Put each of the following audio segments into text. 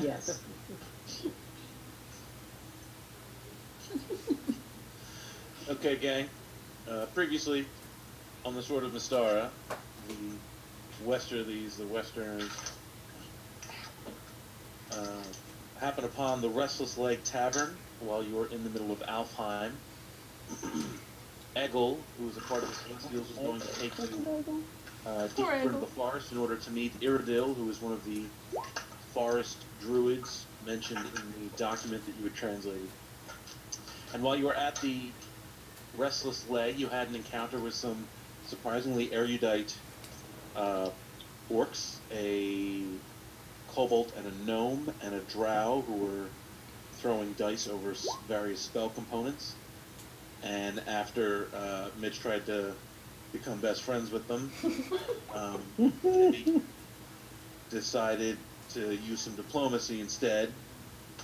Yes. Okay, gang. Previously, on the Sword of Mystara, the Westerners, uh, happened upon the Restless Leg Tavern while you were in the middle of Alfheim. Eggle, who was a part of the Celestials, was going to take you deeper into the forest in order to meet Iridil, who was one of the forest druids mentioned in the document that you had translated. And while you were at the Restless Leg, you had an encounter with some surprisingly erudite orcs, a kobold and a gnome, and a drow who were throwing dice over various spell components. And after Mitch tried to become best friends with them, he decided to use some diplomacy instead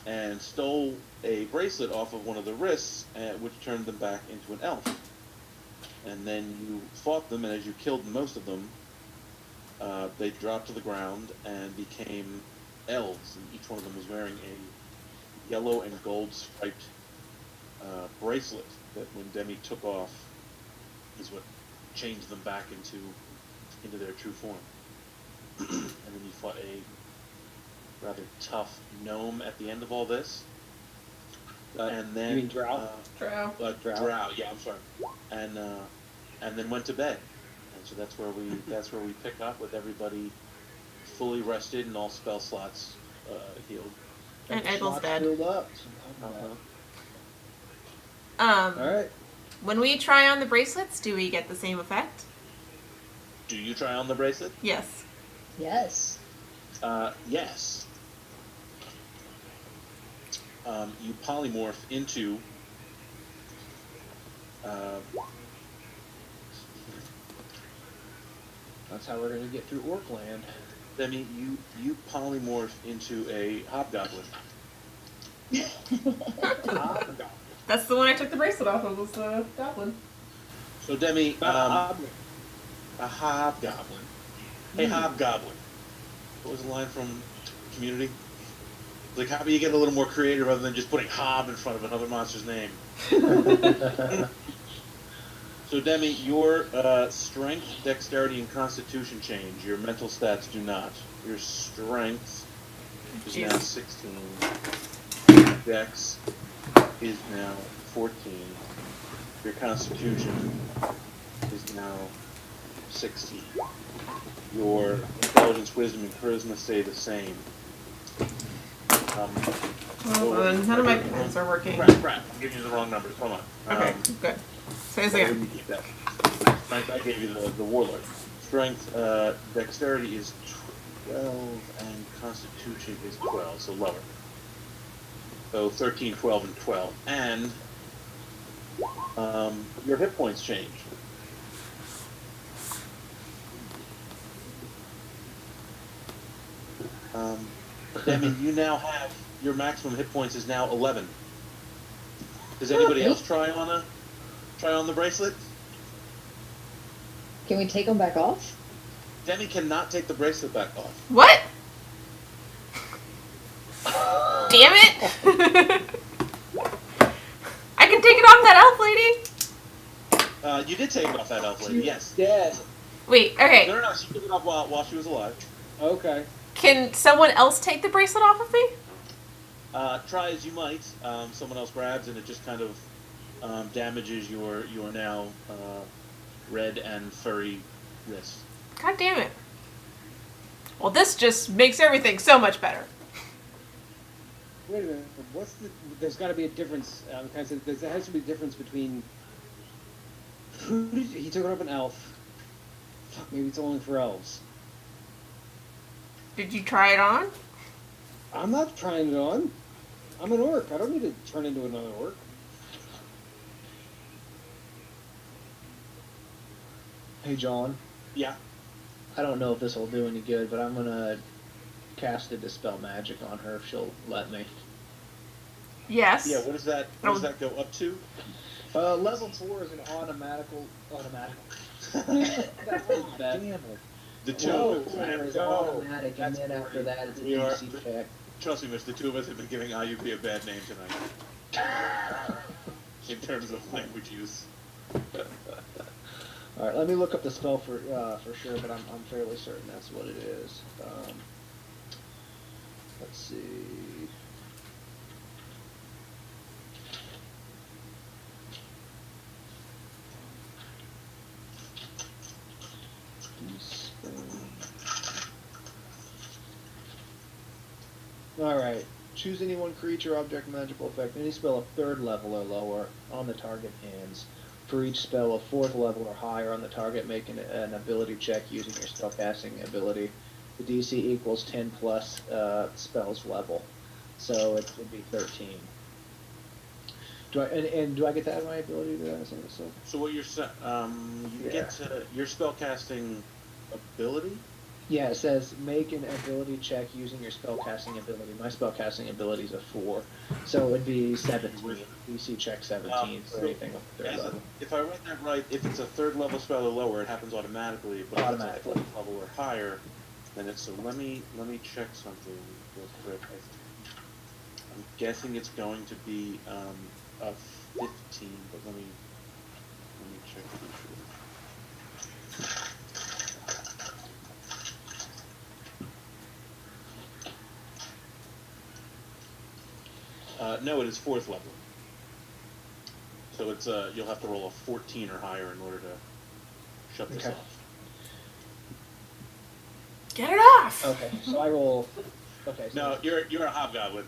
and stole a bracelet off of one of the wrists, which turned them back into an elf. And then you fought them, and as you killed most of them, they dropped to the ground and became elves. And each one of them was wearing a yellow and gold striped bracelet that, when Demi took off, is what changed them back into their true form. And then you fought a rather tough gnome at the end of all this. And then You mean drow? Drow. Drow, yeah, I'm sorry. And then went to bed. And so that's where we pick up, with everybody fully rested and all spell slots healed. And Eggle's Slots dead. filled up. Uh-huh. Alright. When we try on the bracelets, do we get the same effect? Do you try on the bracelet? Yes. Yes. Yes. You polymorph into That's how we're gonna get through Orkland. Demi, you polymorph into a hobgoblin. That's the one I took the bracelet off of, was the goblin. So Demi, a hobgoblin. Hey, hobgoblin. What was the line from Community? Like, how about you get a little more creative rather than just putting hob in front of another monster's name? So Demi, your strength, dexterity, and constitution change. Your mental stats do not. Your strength is now 16. Dex is now 14. Your constitution is now 16. Your intelligence, wisdom, and charisma stay the same. None of my pens are working. Crap. I'm giving you the wrong numbers. Hold on. Okay, good. Say this again. Keep that. Strength, I gave you the warlord. Strength, dexterity is 12, and constitution is 12, so lower. So 13, 12, and 12. And your hit points change. Demi, you now have, your maximum hit points is now 11. Does anybody else try on the bracelet? Can we take them back off? Demi cannot take the bracelet back off. What? Damn it! I can take it off that elf lady. You did take it off that elf lady, yes. Dead. Wait, okay. No, she took it off while she was alive. Okay. Can someone else take the bracelet off of me? Try as you might. Someone else grabs, and it just kind of damages your now red and furry wrist. God damn it. Well, this just makes everything so much better. Wait a minute. There's got to be a difference. There has to be a difference between. He took it off an elf. Fuck, maybe it's only for elves. Did you try it on? I'm not trying it on. I'm an orc. I don't need to turn into another orc. Hey, John. Yeah. I don't know if this will do any good, but I'm gonna cast a Dispel Magic on her if she'll let me. Yes. Yeah. What does that go up to? Level 4 is an automatic. Damn it. The two. Level 4 is automatic, and then after that it's a DC check. Trust me, Mitch, the two of us have been giving IUP a bad name tonight. In terms of language use. All right, let me look up the spell for sure, but I'm fairly certain that's what it is. Let's see. All right. Choose any one creature, object, magical effect, any spell of 3rd level or lower on the target ends. For each spell of 4th level or higher on the target, make an ability check using your spellcasting ability. The DC equals 10 plus spell's level, so it would be 13. Do I get to add my ability to that? So what you're saying, you get to your spellcasting ability? Yeah, it says make an ability check using your spellcasting ability. My spellcasting ability is a 4, so it would be 17. DC check 17 for anything up to 3rd level. If I read that right, if it's a 3rd level spell or lower, it happens automatically. But if it's a 4th level or higher, then it's so. Let me check something real quick. I'm guessing it's going to be a 15, but let me check to be sure. No, it is 4th level. So it's you'll have to roll a 14 or higher in order to shut this off. Get it off. Okay, so I roll. Okay. So no, you're a hobgoblin.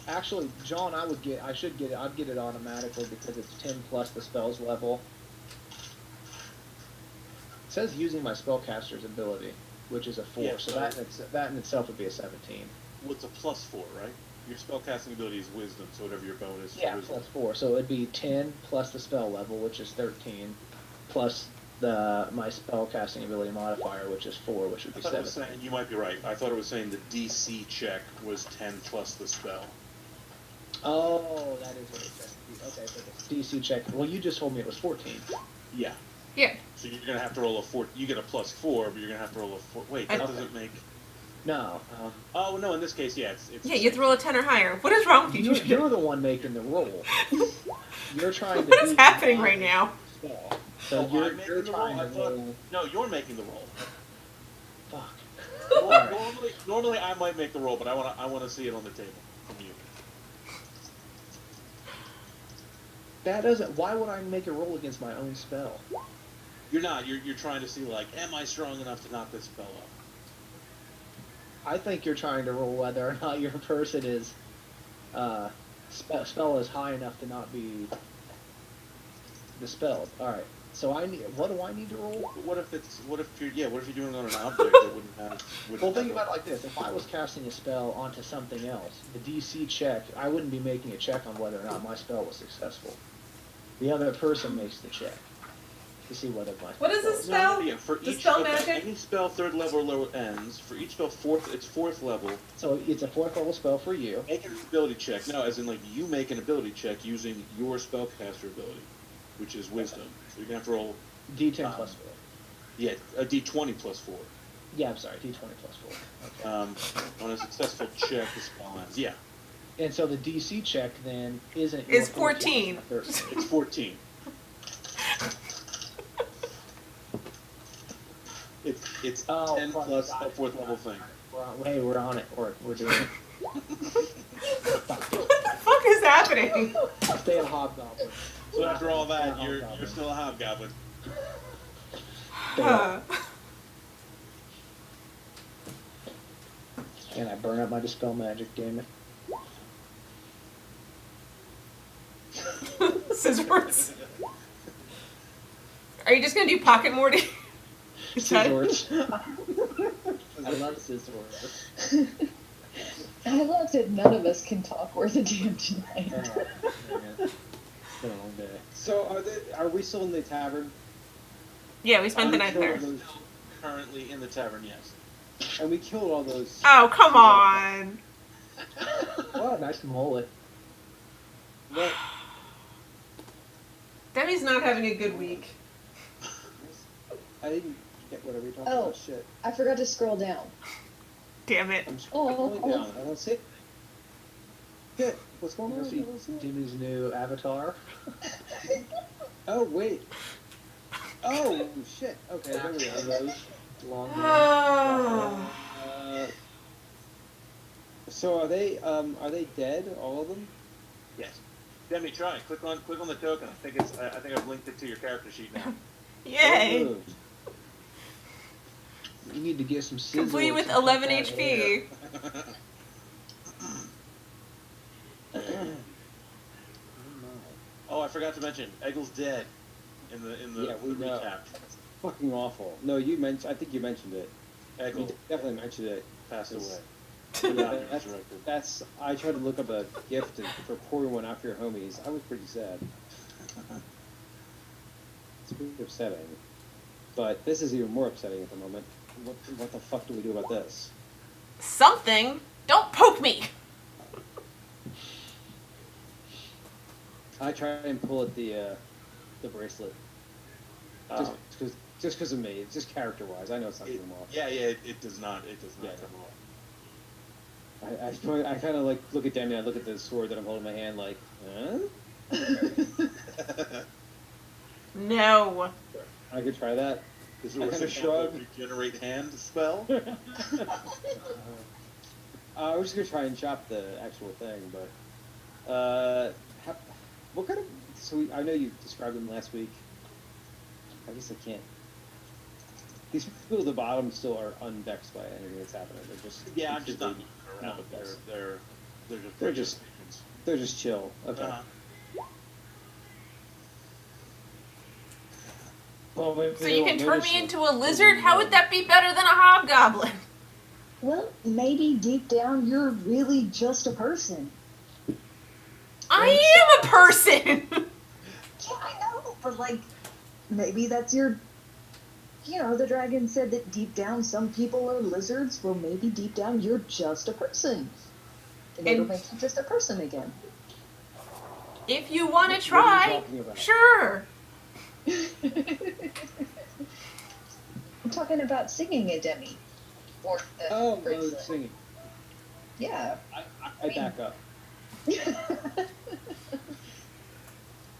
Actually, John, I should get it. I'd get it automatically because it's 10 plus the spell's level. It says using my spellcaster's ability, which is a 4. Yeah, so so that in itself would be a 17. Well, it's a +4, right? Your spellcasting ability is wisdom, so whatever your bonus. Yeah, wisdom. +4. So it'd be 10 plus the spell level, which is 13, plus my spellcasting ability modifier, which is 4, which would be 7. Saying, you might be right. I thought it was saying the DC check was 10 plus the spell. Oh, that is what it says. Okay, so the DC check. Well, you just told me it was 14. Yeah. Yeah. So you're gonna have to roll a 4. You get a +4, but you're gonna have to roll a 4. Wait, that doesn't make. No. Oh no! In this case, yeah, it's. Yeah, you have to roll a 10 or higher. What is wrong with you? You're the one making the roll. You're trying to. What is happening right now? Spell. So you're you're trying to roll. No, you're making the roll. Fuck. Normally I might make the roll, but I wanna see it on the table from you. That doesn't. Why would I make a roll against my own spell? You're not. You're trying to see like, am I strong enough to knock this spell up? I think you're trying to roll whether or not your person is spell is high enough to not be dispelled. All right. So what do I need to roll? What if you're doing it on an object that wouldn't have? Well, think about it like this: if I was casting a spell onto something else, the DC check, I wouldn't be making a check on whether or not my spell was successful. The other person makes the check to see whether my. What is this spell? Yeah, for The each spell magic? any spell 3rd level or lower ends. For each spell it's 4th level. So it's a 4th level spell for you. Make an ability check. No, as in like you make an ability check using your spellcaster ability, which is wisdom. So you're gonna have to roll D10 plus 4. Yeah, a D20 plus 4. Yeah, I'm sorry, D20 plus 4. Okay. On a successful check, the spell ends. Yeah. And so the DC check then isn't. Is 14. It's 14. It's 10 plus a 4th level thing. We're on it. We're doing it. What the fuck is happening? Stay a hobgoblin. So after all that, you're still a hobgoblin. And I burn up my dispel magic, damn it. Scissors. Are you just gonna do pocket Morty? Scissors. I love scissors. I love that none of us can talk worth a damn tonight. It's been a long day. So are we still in the tavern? Yeah, we spent the night there. Currently in the tavern, yes. And we killed all those. Oh, come on. Oh, nice mullet. What? Demi's not having a good week. I didn't get whatever you're talking Oh. about. Shit. I forgot to scroll down. Damn it. I'm scrolling down. I don't see it. Shit, what's going You on? see Jimmy's new avatar. Oh, wait. Oh, shit. Okay, there we One of go. those long ones. Uh, so are they dead, all of them? Yes. Demi, try. Click on the token. I think I've linked it to your character sheet now. Yay! Oh, You need to get some sizzle. Complete and with some 11 fat hair. HP. Oh, I forgot to mention, Eggle's dead in the Yeah, we know. recap. fucking awful. No, I think you mentioned it. You Eggle definitely mentioned it. passed away. That's. I tried to look up a gift for pouring one out for your homies. I was pretty sad. It's pretty upsetting. But this is even more upsetting at the moment. What the fuck do we do about this? Something. Don't poke me. I try and pull at the bracelet. Just because of me. It's just character wise. I know it's not It, coming off. yeah, it does not. It does not Yeah. come off. I kind of like look at Demi. I look at the sword that I'm holding in my hand. Like, huh? No. I could try that. Is I it kinda a shrug. regenerate hand spell? I was just gonna try and chop the actual thing, but what kind of? So I know you described them last week. I guess I can't. These people at the bottom still are unvexed by anything that's happening. They're just Yeah, I'm just not completely around. not vexed. They're They're just- patrons. They're just chill. Okay. Uh-huh. Well, maybe So they you won't can turn notice me you. into a lizard? How would that be better than a hobgoblin? Well, maybe deep down you're really just a person. I am a person! Yeah, I know, but like, maybe that's your. You know, the dragon said that deep down some people are lizards. Well, maybe deep down you're just a person. And it'll And- make you just a person again. If you want to What are you try, talking about? sure. I'm talking about singing a Demi. Or the Oh, bracelet. singing. Yeah. I back up.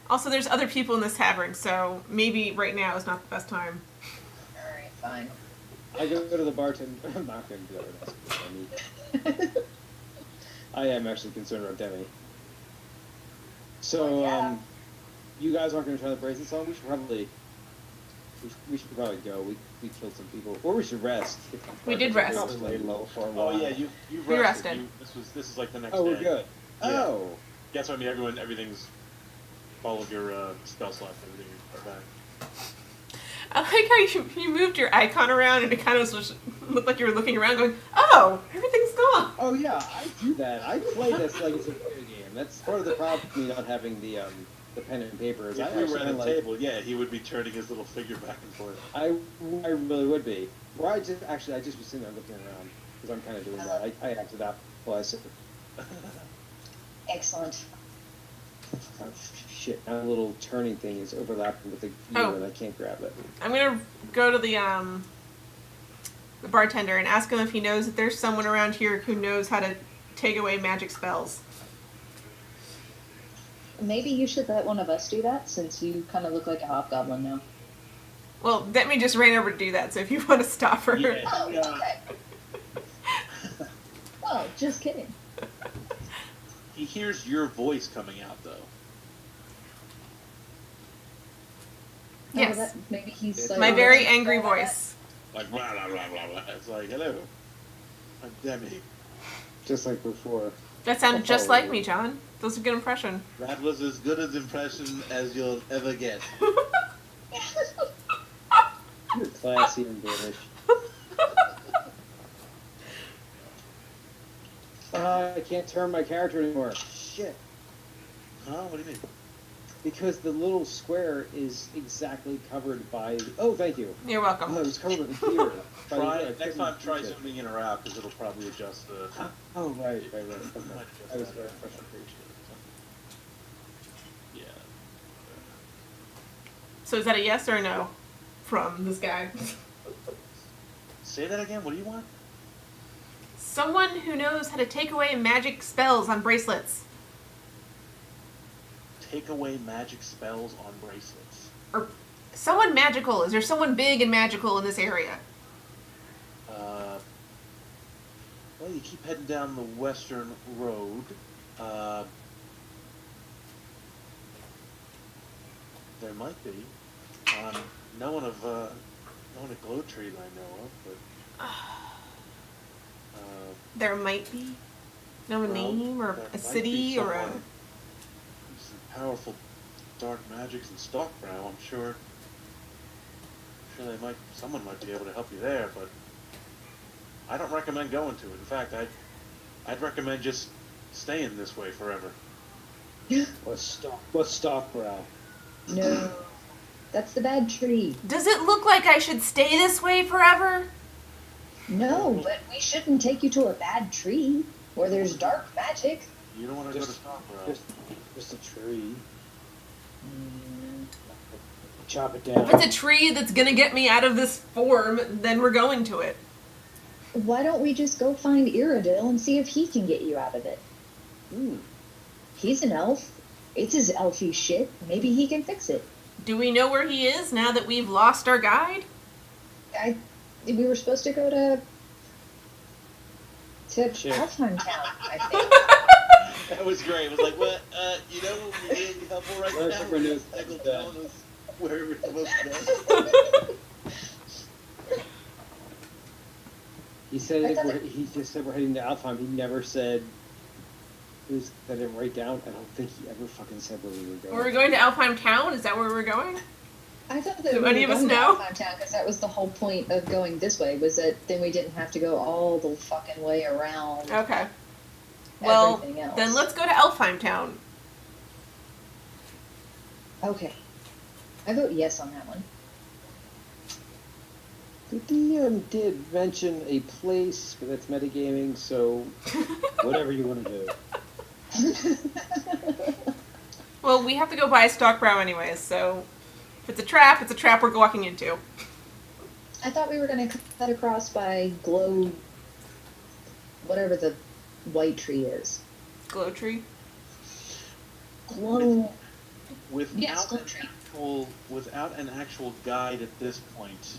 Also, there's other people in this tavern, so maybe right now is not the best time. Alright, fine. I go to the bartender. I'm not going to do that. Demi. I am actually concerned about Demi. So, Yeah. you guys aren't going to try the bracelet song? We should probably go. We killed some people, or we should rest. We did rest. Probably lay low for a Oh while. yeah, you've We rested. rested. This is like the next Oh, day. we're good. Yeah. Oh, That's what I mean. Everything's all of your spell slots, everything are back. I like how you moved your icon around and it kind of just looked like you were looking around going, oh, everything's gone. oh yeah, I do that. I play this like it's a video game. That's part of the problem with me not having the pen and paper. Is I If we were actually at a like, table, yeah, he would be turning his little figure back and forth. I really would be. Or I just was sitting there looking around because I'm kind of doing that. I acted out while I sit. Excellent. Oh, shit! Now the little turning thing is overlapping with the gear Oh. and I can't grab it. I'm going to go to the bartender and ask him if he knows that there's someone around here who knows how to take away magic spells. Maybe you should let one of us do that, since you kind of look like a hobgoblin now. Well, Demi just ran over to do that, so if you want to stop her. Yeah. Oh, okay. Oh, just kidding. He hears your voice coming out though. Yes. Oh, that, maybe he's It's like, My Oh, very angry voice. Like blah blah blah blah blah. It's like, hello, I'm Demi. Just like before. That sounded just like me, John. That was a good impression. That was as good an impression as you'll ever get. You're classy and British. I can't turn my character anymore. Shit. Huh? What do you mean? Because the little square is exactly covered by. Oh, thank you. You're Oh, it welcome. was covered with the computer. Next time, try zooming in or out because it'll probably adjust the. Oh, right. Okay. Might adjust I was that. very frustrated. Yeah. So is that a yes or a no from this guy? Say that again. What do you want? Someone who knows how to take away magic spells on bracelets. Take away magic spells on bracelets. Or someone magical. Is there someone big and magical in this area? Well, you keep heading down the western road. There might be. No one at Glowtree that I know of, but There might be. No well, name or there a might city be or a. someone with some powerful dark magics and Stalkbrow. I'm sure someone might be able to help you there, but I don't recommend going to it. In fact, I'd recommend just staying this way forever. What's Stalkbrow? No, that's the bad tree. Does it look like I should stay this way forever? No, but we shouldn't take you to a bad tree where there's dark magic. You don't want to go to Just- Stalkbrow. Just a tree. Chop it If down. it's a tree that's gonna get me out of this form, then we're going to it. Why don't we just go find Iridil and see if he can get you out of it? He's an elf. It's his elfy shit. Maybe he can fix it. Do we know where he is now that we've lost our guide? We were supposed to go to Shit. Alfheim Town, I think. That was great. It was like, what? You know what would be really helpful right Where's now? everyone knows Michael that? telling us where we're supposed to go. He said I thought he just said we're heading to Alfheim. He never said. That I didn't write down. I don't think he ever fucking said where we were going. Were we going to Alfheim Town? Is that where we're going? I thought that Do we any were of us going to know? Alfheim Town because that was the whole point of going this way, was that then we didn't have to go all the fucking way around Okay. Well, everything else. then let's go to Alfheim Town. Okay. I vote yes on that one. The DM did mention a place, but that's metagaming, so whatever you want to do. Well, we have to go buy Stalkbrow anyways, so if it's a trap we're walking into. I thought we were going to cut across by Glow, whatever the white tree is. Glow tree? Glow. Without Yes, Glowtree. without an actual guide at this point,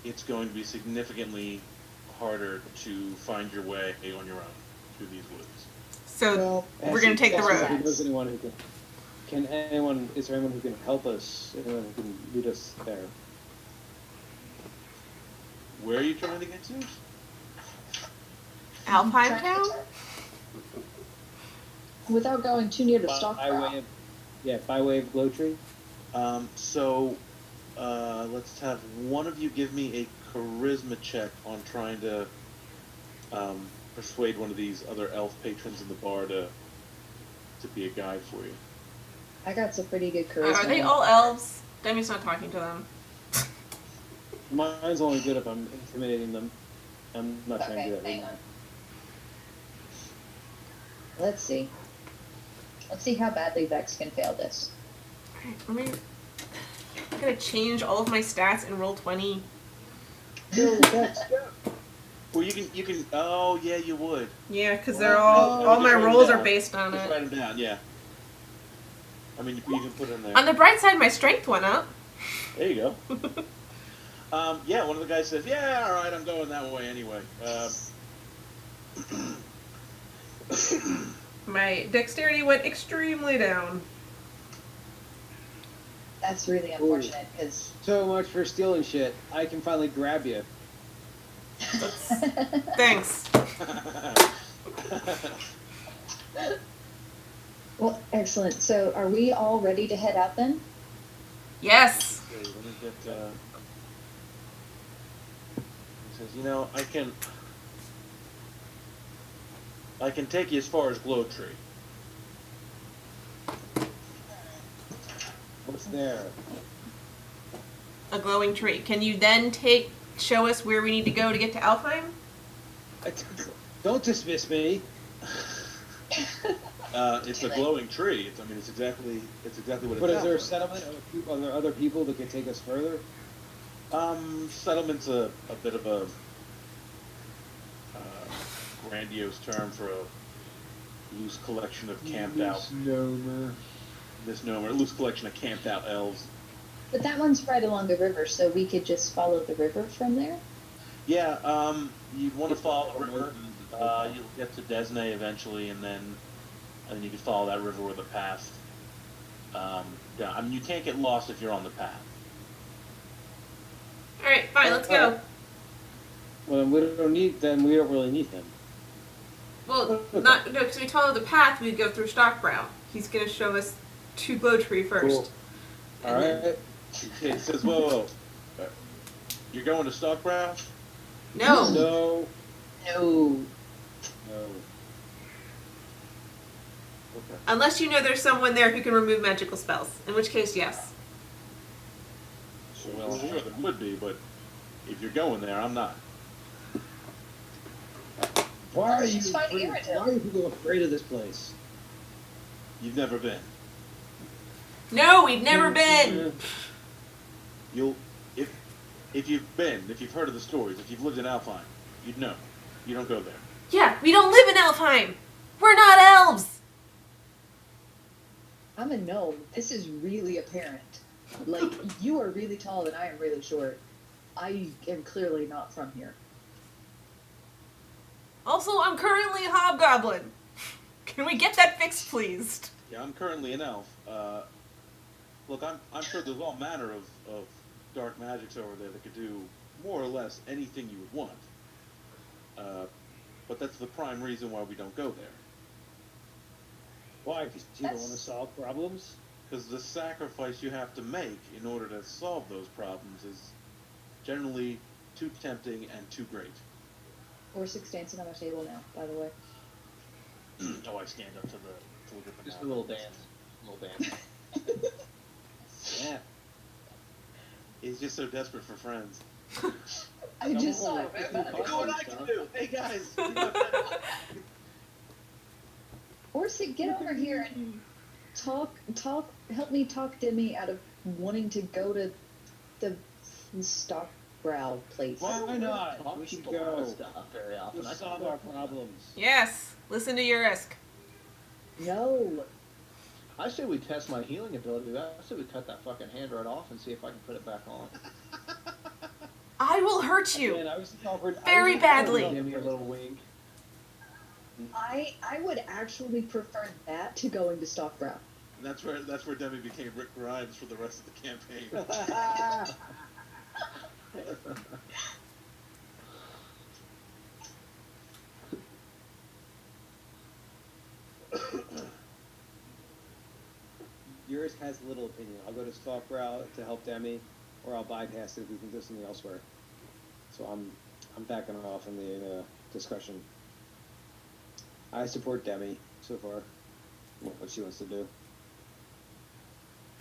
it's going to be significantly harder to find your way on your own through these woods. So Well, we're going to take the that's- road. Who knows anyone who can anyone? Is there anyone who can help us? Anyone who can lead us there? Where are you trying to get to? Alfheim Town? Without going too near the By Stalkbrow. way of, by way of Glowtree. Let's have one of you give me a charisma check on trying to persuade one of these other elf patrons in the bar to be a guide for you. I got some pretty good charisma. Are they all elves? Demi's not talking to them. Mine's only good if I'm intimidating them. I'm not trying to do that. hang Right on. Let's see. Let's see how badly Vex can fail this. Alright, I'm gonna change all of my stats and roll 20. Well, you can. Oh, yeah, you would. Yeah, because Well, they're all my just write 'em rolls are down. based on Just it. write them down. Yeah. I mean, you can put it in there. On the bright side, my strength went up. There you go. Yeah, one of the guys says, "Yeah, all right, I'm going that way anyway." My dexterity went extremely down. That's really unfortunate because So much for stealing shit. I can finally grab you. Thanks. well, excellent. So, are we all ready to head out then? Yes. Okay, let me get. He says, I can take you as far as Glowtree. What's there? A glowing tree. Can you then show us where we need to go to get to Alfheim? Don't dismiss me. It's a glowing tree. It's exactly what it But is sounds there a like. settlement? Are there other people that can take us further? Settlement's a bit of a grandiose term for a loose collection of camped out misnomer, a loose collection of camped out elves. But that one's right along the river, so we could just follow the river from there. Yeah, you'd want to follow the river. You'll get to Desnay eventually, and then you can follow that river with a path. Yeah, I mean, you can't get lost if you're on the path. All right, fine, let's go. Well, we don't really need him. Well, because we follow the path, we go through Stockbrow. He's gonna show us to Glowtree first. Cool. All right. It says, whoa. You're going to Stockbrow? No. No. No. Okay. Unless you know there's someone there who can remove magical spells, in which case, yes. Well, I'm sure there would be, but if you're going there, I'm not. Why are Let's you just find Iridil. Why are people afraid of this place? You've never been. No, we've never been. You'll, if you've heard of the stories, if you've lived in Alfheim, you'd know. You don't go there. Yeah, we don't live in Elfheim. We're not elves. I'm a gnome. This is really apparent. Like, you are really tall and I am really short. I am clearly not from here. Also, I'm currently a hobgoblin. Can we get that fixed, please? Yeah, I'm currently an elf. Look, I'm sure there's all manner of dark magics over there that could do more or less anything you would want. But that's the prime reason why we don't go there. Why? Because you don't want to solve problems? Because the sacrifice you have to make in order to solve those problems is generally too tempting and too great. Or six dancing on my table now, by the way. Oh, I stand up to look at the Just map. a little dance. Yeah. He's just so desperate for friends. I just saw it. Look what I can do! Hey guys! Orsic, get over here and talk, help me talk Demi out of wanting to go to the Stockbrow place. Why not? Talk We should people out of go. stuff very often. Let's solve our problems. Yes. Listen to Urisk. No. I say we test my healing ability. I say we cut that fucking hand right off and see if I can put it back on. I will hurt you. Man, I was offered Very badly. Give me a little wink. I would actually prefer that to going to Stockbrow. And that's where Demi became Rick Grimes for the rest of the campaign. Yours has little opinion. I'll go to Stockbrow to help Demi, or I'll bypass it if we can do something elsewhere. So I'm backing off in the discussion. I support Demi so far. What she wants to do.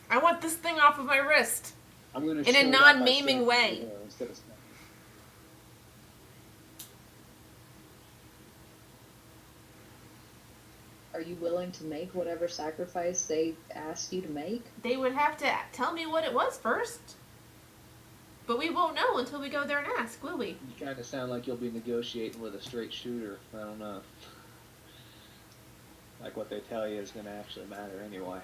I want this thing off of my wrist. I'm gonna In a show that non-maiming by way. saying, instead of snapping. Are you willing to make whatever sacrifice they asked you to make? They would have to tell me what it was first. But we won't know until we go there and ask, will we? You kind of sound like you'll be negotiating with a straight shooter. I don't know. Like what they tell you is going to actually matter anyway.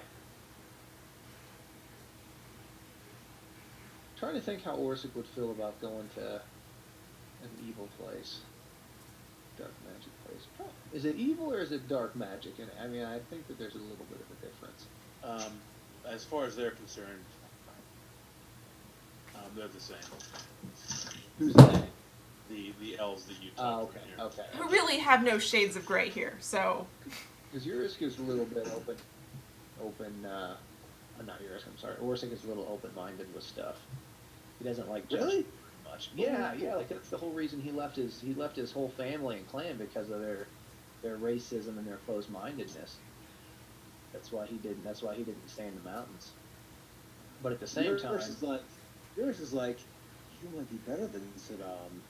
Trying to think how Orsic would feel about going to an evil place. Dark magic place. Is it evil or is it dark magic? And I mean, I think that there's a little bit of a difference. As far as they're concerned, they're the same. Who's that? The elves that you Oh, talked okay, here. okay. We really have no shades of gray here, so. Because Urisk is a little bit not Urisk, I'm sorry. Orsic is a little open-minded with stuff. He doesn't like judge Really? much. Yeah, like that's the whole reason he left his whole family and clan because of their racism and their closed-mindedness. That's why he didn't stay in the mountains. But at the same time, Yours is like, you might be better than Saddam.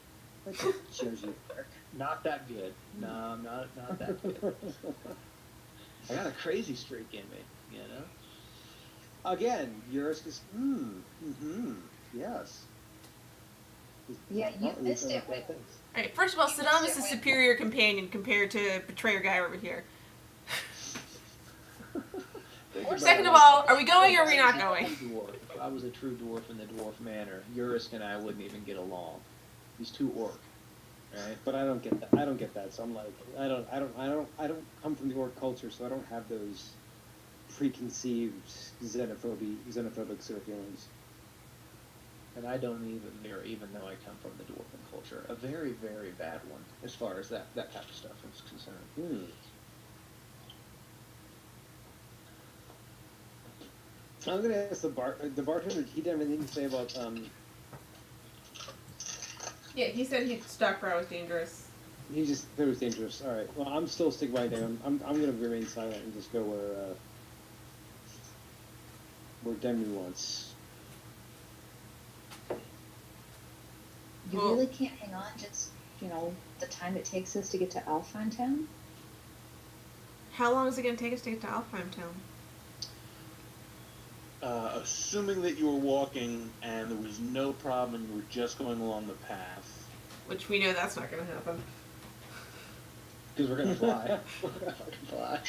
That shows you work. not that good. No, I'm not that good. I got a crazy streak in me, you know? Again, yours is, yes. Yeah, you Oh, missed done it bad with things. Alright, first of all, Saddam is a superior companion compared to Betrayer Guy over here. Second of all, are we going or are we not going? Dwarf. If I was a true dwarf in the dwarf manor, Urisk and I wouldn't even get along. He's too orc, right? But I don't get that. I don't get that. So I'm like, I don't come from the orc culture, so I don't have those preconceived xenophobic sort of feelings. And I don't even mirror, even though I come from the dwarven culture. A very, very bad one, as far as that type of stuff is concerned. I'm gonna ask the bartender. He didn't have anything to say about Yeah, he said Stockbrow was dangerous. He just thought it was dangerous. All right. Well, I'm still sticking by there. I'm gonna remain silent and just go where Demi wants. You Well- really can't hang on just, the time it takes us to get to Alfheim Town? How long is it going to take us to get to Alfheim Town? Assuming that you were walking and there was no problem and you were just going along the path. Which we know that's not going to happen. Because we're gonna fly. We're gonna fucking fly.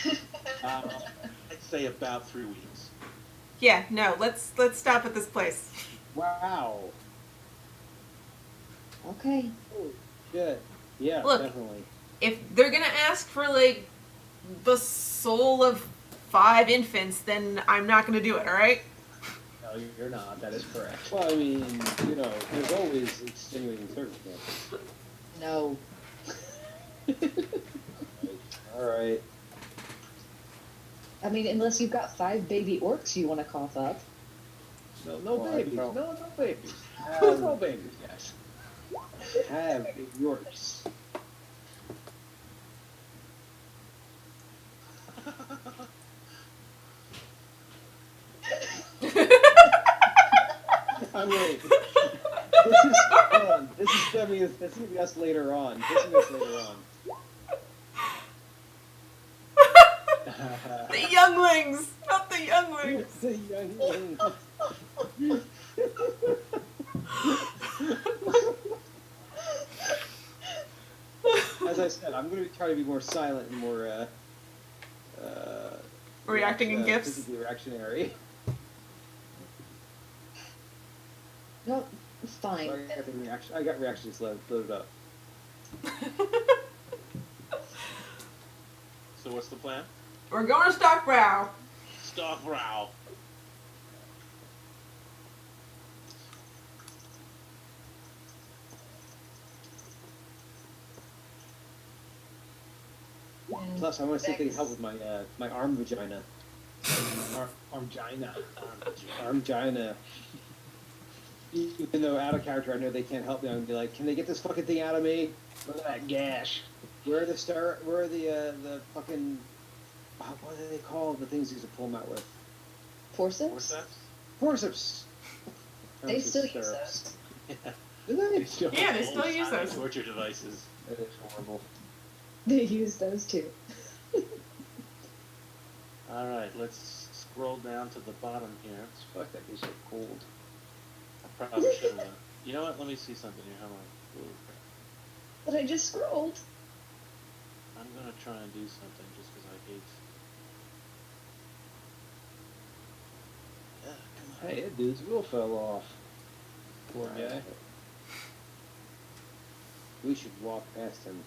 I'd say about 3 weeks. Yeah, no, let's stop at this place. Wow. Okay. Oh, shit. Yeah, Look. definitely. If they're going to ask for, like, the soul of 5 infants, then I'm not going to do it, alright? No, you're not. That is correct. Well, I mean, there's always extenuating circumstances. No. All right. I mean, unless you've got 5 baby orcs you want to cough up. No, no Well, babies. no. No babies. Um, No babies, guys. Have yours. I'm wait. Hold on. This is Demi. This is gonna be us later on. The younglings! Not the younglings! The young. As I said, I'm going to try to be more silent and more Reacting in gifs? physically reactionary. No, So fine. I got reactions loaded up. So what's the plan? We're going to Stockbrow. Stockbrow. And Plus, I want to see if they can help with my my arm vagina. Armgina. Armgina. Even though out of character, I know they can't help me. I'm gonna be like, can they get this fucking thing out of me? Look at that gash. Where are the fucking what are they called? The things you can pull them out with? forceps? Forceps? Forceps. They still use Stirrups. those. Do they? Yeah, they still use Old-timey those. torture devices. That is horrible. They use those too. Alright, let's scroll down to the bottom here. Fuck, that is so cold. I probably should have. You know what? Let me see something here. Hold on. Ooh, But I just scrolled. I'm gonna try and do something just because I hate. Come on. Hey, that dude's wheel fell off. Poor guy. We should walk past him.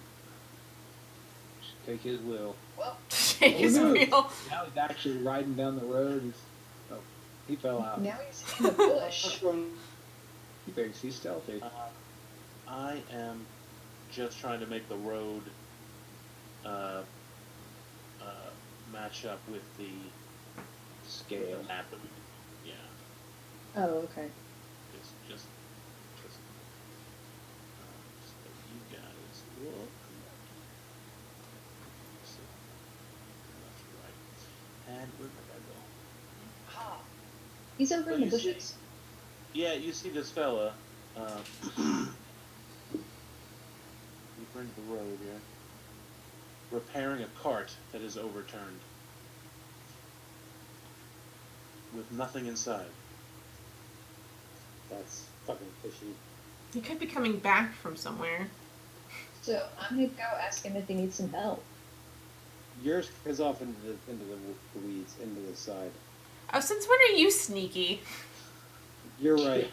Should take his wheel. Well, Shake his Oh, no. wheel. Now he's actually riding down the road. He fell out. now he's in the bush. He thinks he's stealthy. I am just trying to make the road match up with the Scale. map that we yeah. Oh, okay. Just so you guys look. So, left, right. And where did I go? He's over But in the you see- bushes. Yeah, you see this fella. Deeper into the road here. Repairing a cart that is overturned. With nothing inside. That's fucking fishy. He could be coming back from somewhere. So I'm gonna go ask him if he needs some help. Yours goes off into the weeds, into the side. Oh, since when are you sneaky? You're right.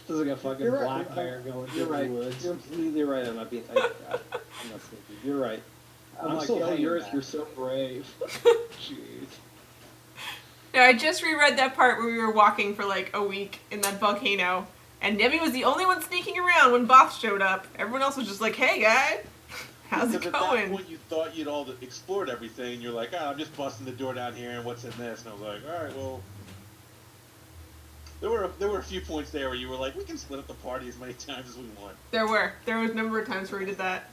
This is like a fucking You're right. black bear going You're through right. the woods. You're completely right. I'm not sneaky. You're right. I'm like, still yo, hanging Earth, back. you're so brave. Jeez. Yeah, I just reread that part where we were walking for like a week in that volcano, and Demi was the only one sneaking around when Both showed up. Everyone else was just like, "Hey, guy, how's it Because at that going?" point you thought you'd all explored everything, and you're like, I'm just busting the door down here, and what's in this? And I was like, all right, well. There were a few points there where you were like, we can split up the party as many times as we want. There was a number of times where we did that.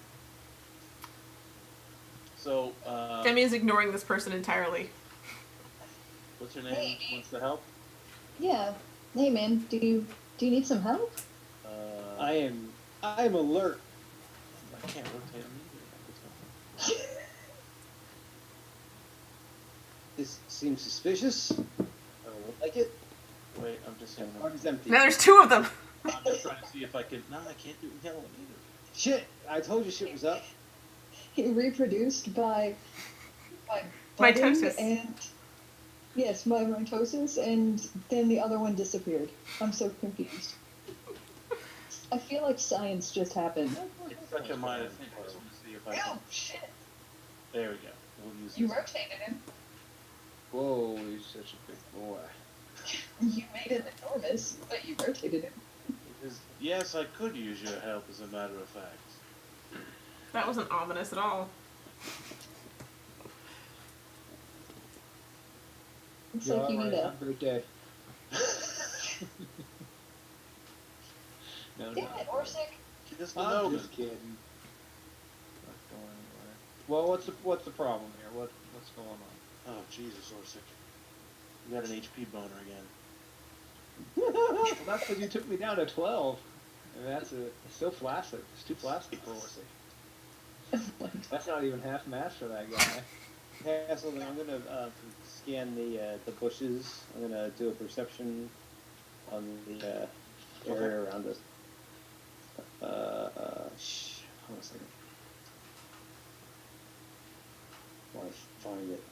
So, Demi is ignoring this person entirely. what's her name? Hey. Wants the help? Yeah. Hey man, do you need some help? I am alert. I can't rotate them either. This seems suspicious. I don't like it. Wait, I'm just saying. Party's empty. Now there's two of them. I'm just trying to see if I can. No, I can't do yellow either. Shit! I told you shit was up. He reproduced by budding Mitosis. and yes, by mitosis, and then the other one disappeared. I'm so confused. I feel like science just happened. It's such a minor thing. I just want to see if I can. Oh shit! There we go. We'll use You this. rotated him. Whoa, he's such a big boy. You made it enormous, but you rotated him. Because, yes, I could use your help, as a matter of fact. That wasn't ominous at all. Looks You're like you all need right. a. Have a great day. No, Damn it, Orsic. Just the I'm Nogan. just kidding. Not going anywhere. Well, what's the problem here? What's going on? Oh, Jesus, Orsic. You got an HP boner again. Well, that's because you took me down to 12. And that's it's still flaccid. It's too flaccid for Orsi. That's not even half mass for that guy. Castleton, I'm gonna scan the bushes. I'm gonna do a perception on the area around us. Hold on a second. I want to find it.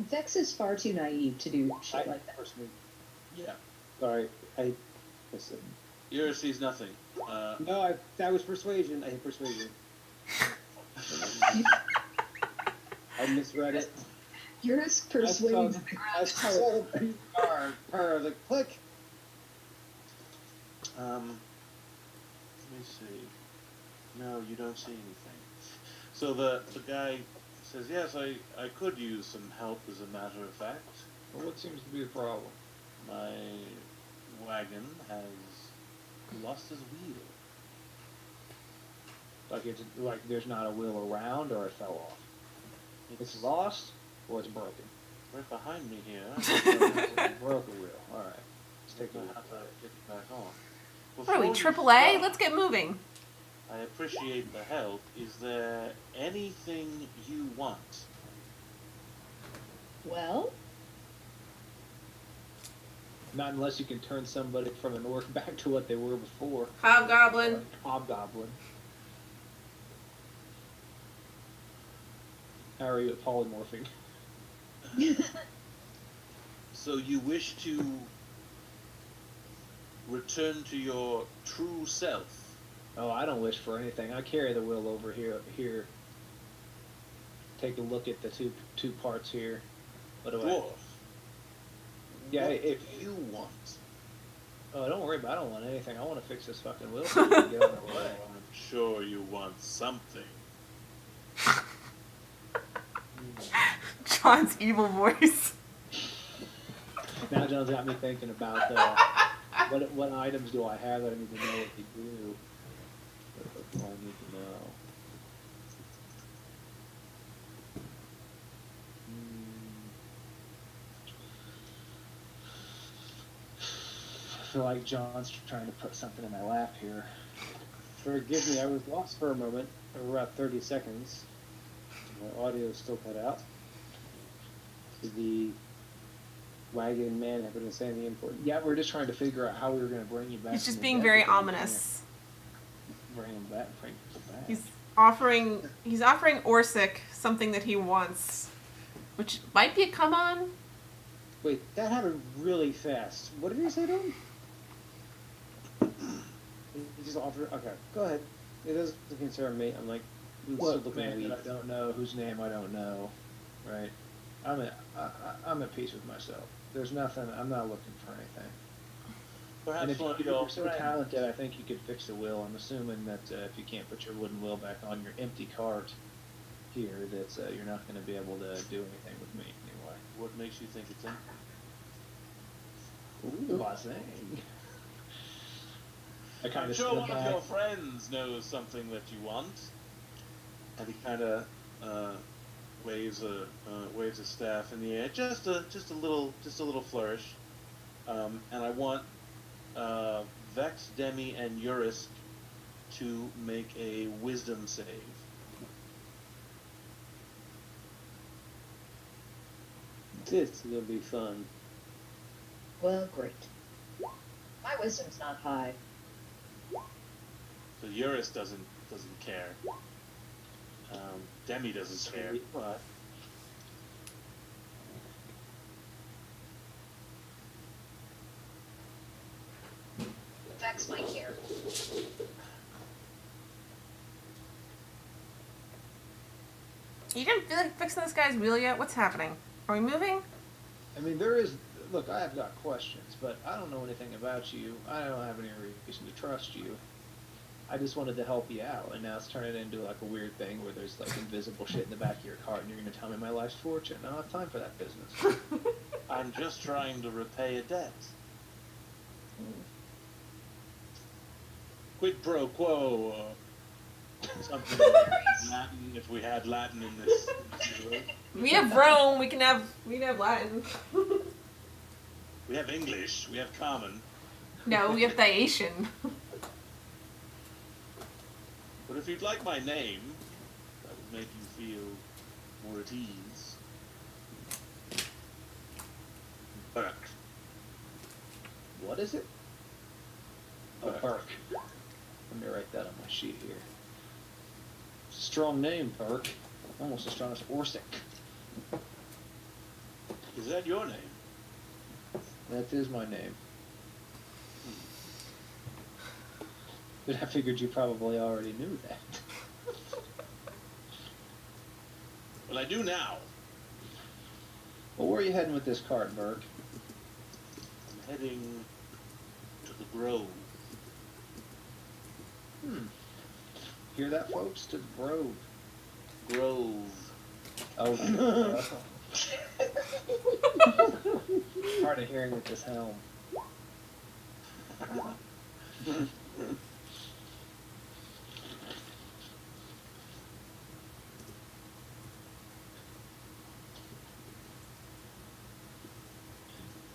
Vex is far too naive to do shit I like that. personally, Yeah. sorry, I missed it. Yours sees nothing. No, that was persuasion. I hit persuasion. I misread it. You're as persuading to the I ground. saw the power of the click. Let me see. No, you don't see anything. So the guy says, yes, I could use some help, as a matter of fact. Well, what seems to be the problem? My wagon has lost his wheel. Like there's not a wheel around, or it fell off. It's lost, or it's broken. Right behind me here. Broke a wheel. All right. Let's take a How look. to get it back on. What are we, Before you AAA? start, Let's get moving. I appreciate the help. Is there anything you want? Well, Not unless you can turn somebody from an orc back to what they were before. Hobgoblin. Or a hobgoblin. How are you at polymorphing? So you wish to return to your true self? Oh, I don't wish for anything. I carry the wheel over here. Take a look at the two parts here. What do Dwarf. Yeah, What if do you want? Oh, don't worry about it. I don't want anything. I want to fix this fucking wheel so we can get on our way. I'm sure you want something. John's evil voice. Now John's got me thinking about what items do I have that I need to know what they do. What do I need to know? I feel like John's trying to put something in my lap here. Forgive me, I was lost for a moment, for about 30 seconds. My audio is still cut out. Did the wagon man happen to say anything important? Yeah, we're just trying to figure out how we were going to bring you back. He's from just the being dead very because we ominous. Bring him back. Bring him back. He's offering Orsic something that he wants, which might be a come on. Wait, that happened really fast. What did he say to him? He just offered. Okay, go ahead. It doesn't concern me. I'm like, What looking man weak. that I don't know, whose name I don't know, right? I'm at peace with myself. There's nothing. I'm not looking for anything. And Perhaps if one of you're your so friends. talented, I think you could fix the wheel. I'm assuming that if you can't put your wooden wheel back on your empty cart here, that you're not going to be able to do anything with me anyway. What makes you think it's him? Ooh, I think. I kind I'm of sure step one of back. your friends knows something that you want. And he kind of waves a staff in the air, just a little flourish. And I want Vex, Demi, and Urisk to make a wisdom save. This is gonna be fun. Well, great. My wisdom's not high. So Urisk doesn't care. Demi doesn't care. Sweet. But Vex might care. You didn't feel like fixing this guy's wheel yet? What's happening? Are we moving? I mean, there is. Look, I have got questions, but I don't know anything about you. I don't have any reason to trust you. I just wanted to help you out, and now it's turning into like a weird thing where there's like invisible shit in the back of your cart, and you're going to tell me my life's fortune. I don't have time for that business. I'm just trying to repay a debt. Quid pro quo. Something like Latin, if we had Latin in this. We have Rome. We can have Latin. We have English. We have Common. No, we have Thaetian. But if you'd like my name, that would make you feel more at ease. Burke. What is it? Oh, Burke. Burke. Let me write that on my sheet here. Strong name, Burke. Almost as strong as Orsic. Is that your name? That is my name. But I figured you probably already knew that. Well, I do now. Well, where are you heading with this cart, Burke? I'm heading to the Grove. Hear that, folks? To the Grove. Grove. Oh, hard of hearing with this helm.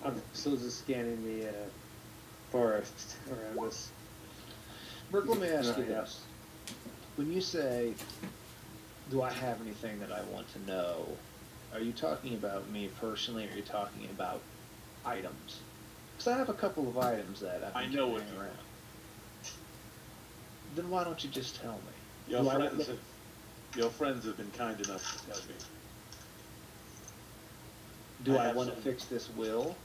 I'm still just scanning the forest around us. Burke, let me ask you Right. this. When you say, do I have anything that I want to know, are you talking about me personally, or are you talking about items? Because I have a couple of items that I've been I know what carrying you around. Then why don't you just tell me? Your Do I friends want- have your friends have been kind enough to tell me. Do I I have want to some. fix this will?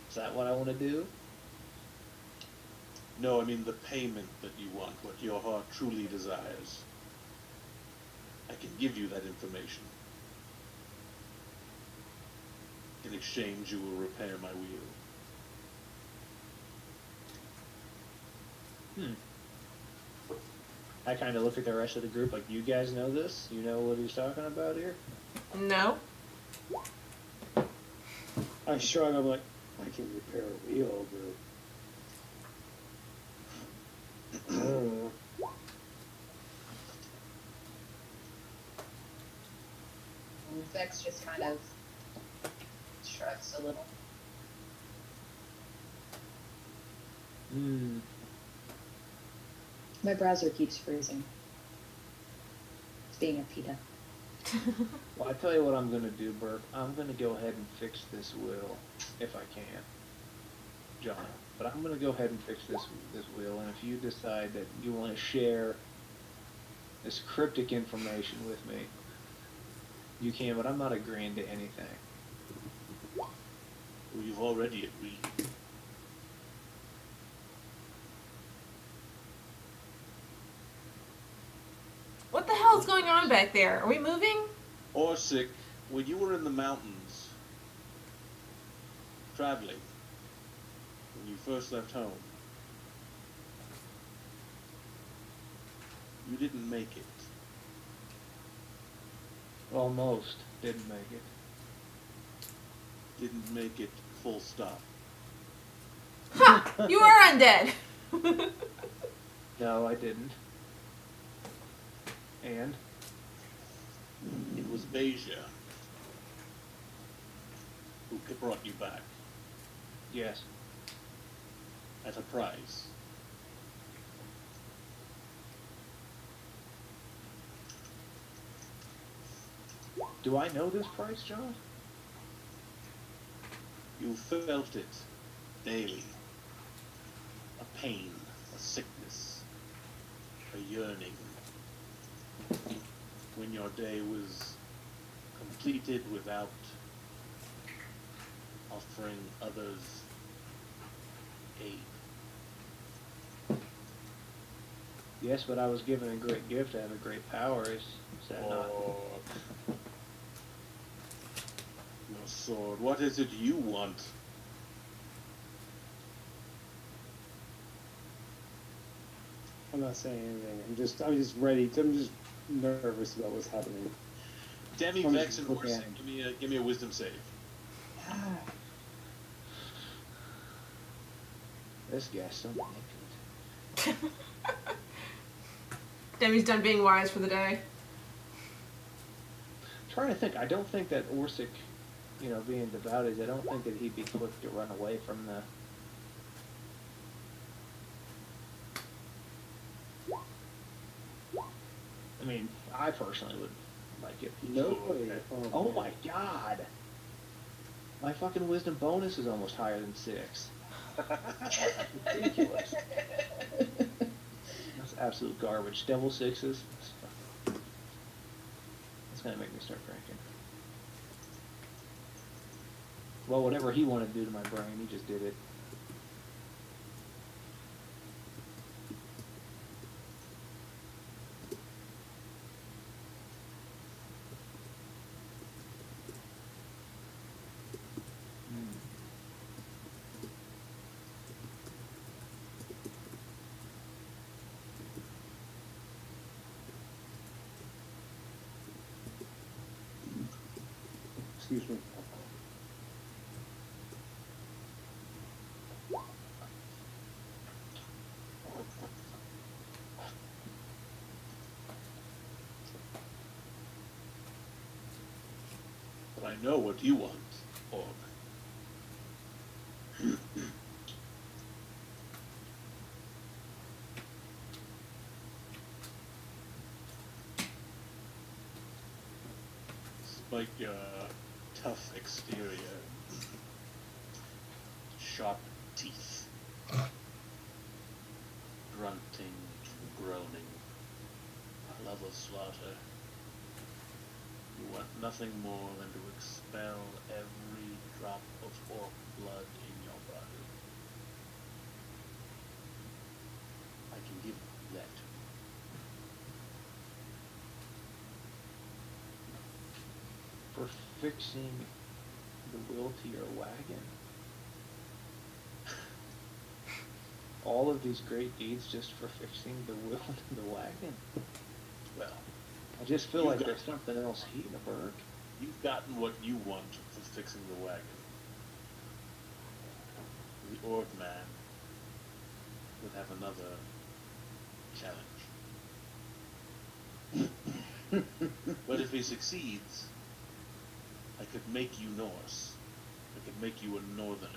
Is that what I want to do? No, I mean the payment that you want, what your heart truly desires. I can give you that information. In exchange, you will repair my wheel. I kind of look at the rest of the group like, you guys know this? You know what he's talking about here? No. I shrug. I'm like, I can repair a wheel, but Vex just kind of shrugs a little. Hmm. My browser keeps freezing. It's being a PETA. Well, I tell you what I'm going to do, Burke. I'm going to go ahead and fix this will, if I can. John, but I'm gonna go ahead and fix this wheel, and if you decide that you want to share this cryptic information with me, you can, but I'm not agreeing to anything. We've already agreed. What the hell is going on back there? Are we moving? Orsic, when you were in the mountains, traveling, when you first left home, you didn't make it. Almost didn't make it. Didn't make it full stop. Ha! You are undead! No, I didn't. And It was Beja who brought you back yes, at a price. do I know this price, John? You felt it daily. A pain, a sickness, a yearning. When your day was completed without offering others aid. Yes, but I was given a great gift. I have a great power. Is that not? Your sword. What is it you want? I'm not saying anything. I'm just ready. I'm just nervous about what's happening. Demi, I'm Vex, just and looking at Orsic, him. give me a wisdom save. This guy's so manipulative. Demi's done being wise for the day. Trying to think. I don't think that Orsic, being devout is. I don't think that he'd be quick to run away from the. I mean, I personally would like it. Nobody. Oh my god! My fucking wisdom bonus is almost higher than 6. Ridiculous. That's absolute garbage. Double 6s. That's gonna make me start drinking. Well, whatever he wanted to do to my brain, he just did it. Excuse me. But I know what you want, Org. Despite your tough exterior, sharp teeth, grunting, groaning, a love of slaughter, you want nothing more than to expel every drop of orc blood in your body. I can give you that. For fixing the wheel to your wagon. All of these great deeds just for fixing the wheel to the wagon. Well, I just feel You like got- there's something else heating a bird. you've gotten what you want for fixing the wagon. The Orc Man would have another challenge. But if he succeeds, I could make you Norse. I could make you a Northerner.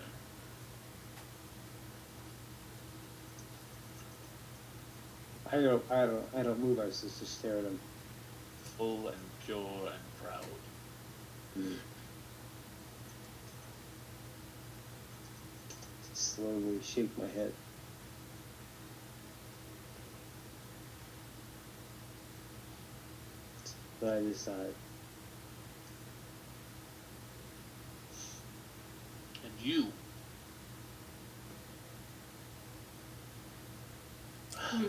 I don't move. I just stare at him. Full and pure and proud. slowly shake my head. Side to side. And you.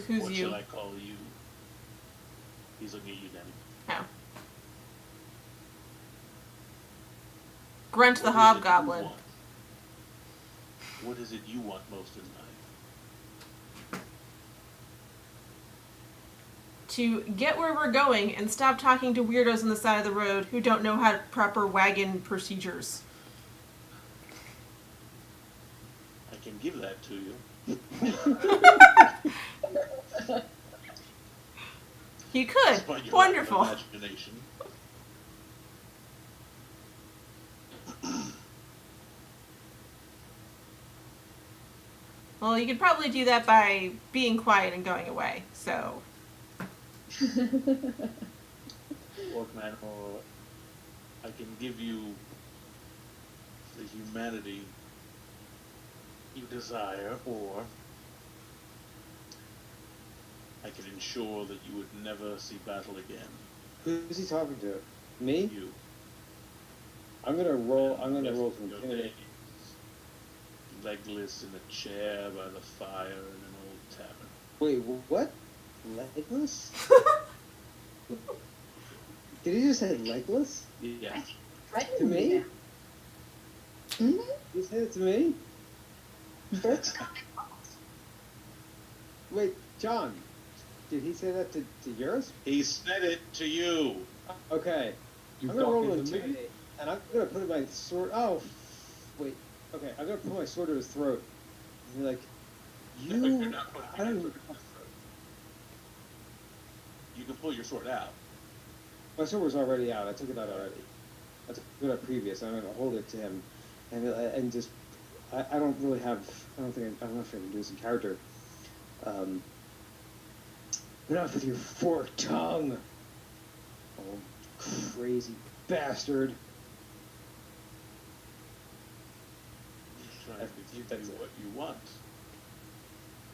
Who's what you? shall I call you? He's looking at you, Demi. Oh. Grunt the What is it you Hobgoblin. want? What is it you want most in life? To get where we're going and stop talking to weirdos on the side of the road who don't know how to proper wagon procedures. I can give that to you. You could. Despite your Wonderful. lack of imagination. Well, you could probably do that by being quiet and going away. So, Orcman, or I can give you the humanity you desire, or I can ensure that you would never see battle again. Who's he talking to? Me? You. I'm gonna roll to Your intimidate. days, legless in a chair by the fire in an old tavern. Wait, what? Legless? Did he just say legless? Yeah. To me? Mm-hmm. He said it to me? That's Wait, John, did he say that to yours? He said it to you. Okay. You I'm gonna roll to talking to me? intimidate, and I'm gonna put my sword. Oh, wait. Okay, I'm gonna put my sword to his throat. And be like, No, you. you're not putting I don't your even. sword in his throat. You can pull your sword out. My sword was already out. I took it out already. I took it out previous. I'm gonna hold it to him, and just. I don't really have. I don't know if I can do this in character. Enough with your forked tongue. Oh, crazy bastard. He's trying to give you what you want.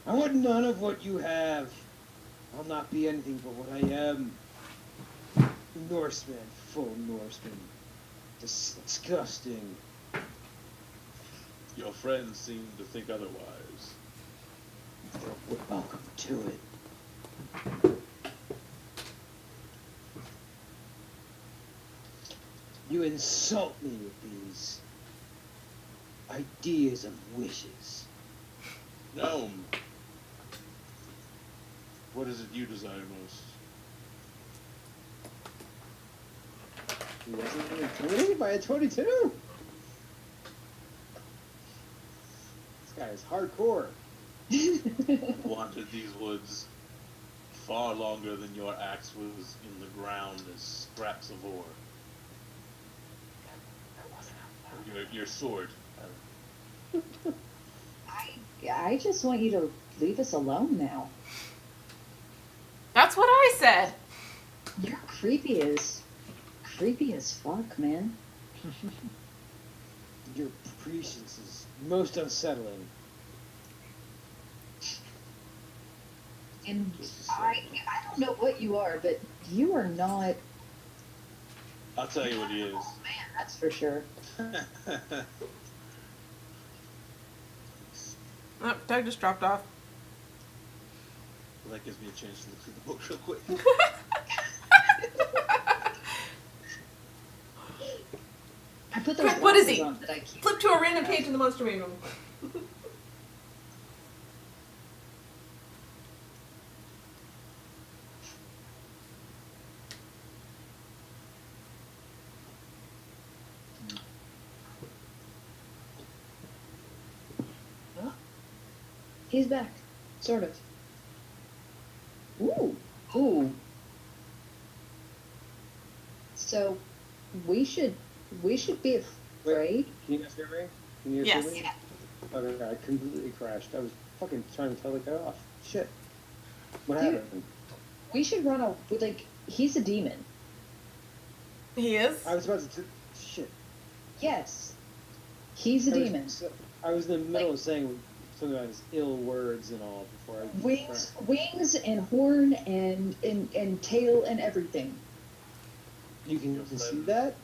I want none of what you have. I'll not be anything but what I am. Norseman, full Norseman. Disgusting. Your friends seem to think otherwise. Welcome to it. You insult me with these ideas and wishes. Gnome. What is it you desire most? He wasn't intimidated by a 22. This guy is hardcore. Wanted these woods far longer than your axe was in the ground as scraps of ore. Your sword. I just want you to leave us alone now. that's what I said. You're creepy as fuck, man. Your prescience is most unsettling. And I don't know what you are, but you are not. I'll tell you what he is. Man, that's for sure. Oh, Doug just dropped off. Well, that gives me a chance to look through the book real quick. I put those What is glasses he? on that I keep. Flip to a random page in the Monster Manual. He's back, sort of. Ooh. So, we should be afraid. Can you guys hear me? Can you Yes. hear me? Okay, I completely crashed. I was fucking trying to tell the guy off. Shit. What Dude. happened? We should run a he's a demon. He is? I was about to. Shit. Yes, he's a I was demon. I was in the middle of saying something about his ill words and all before I. Wings and horn and tail and everything. You can see that?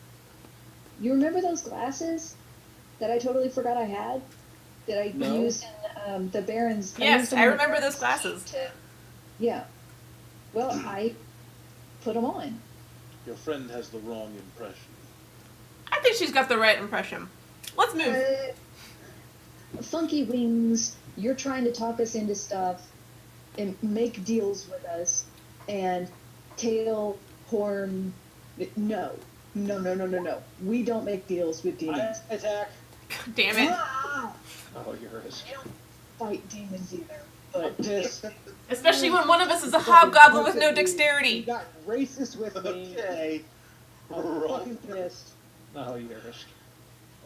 You remember those glasses that I totally forgot I had? That I No. used in the Baron's. Yes, used them I in the remember those Baron's glasses. to- yeah. Well, I put them on. Your friend has the wrong impression. I think she's got the right impression. Let's move. Funky Wings, you're trying to talk us into stuff and make deals with us, and Tail, Horn, no. No. We don't make deals with demons. I attack. Damn it. Ah! Oh, yours. I don't fight demons either. I'm But pissed. Especially when one of us is a hobgoblin with no You dexterity. got racist with me. Okay. I'm Roll. fucking pissed. Oh, yours.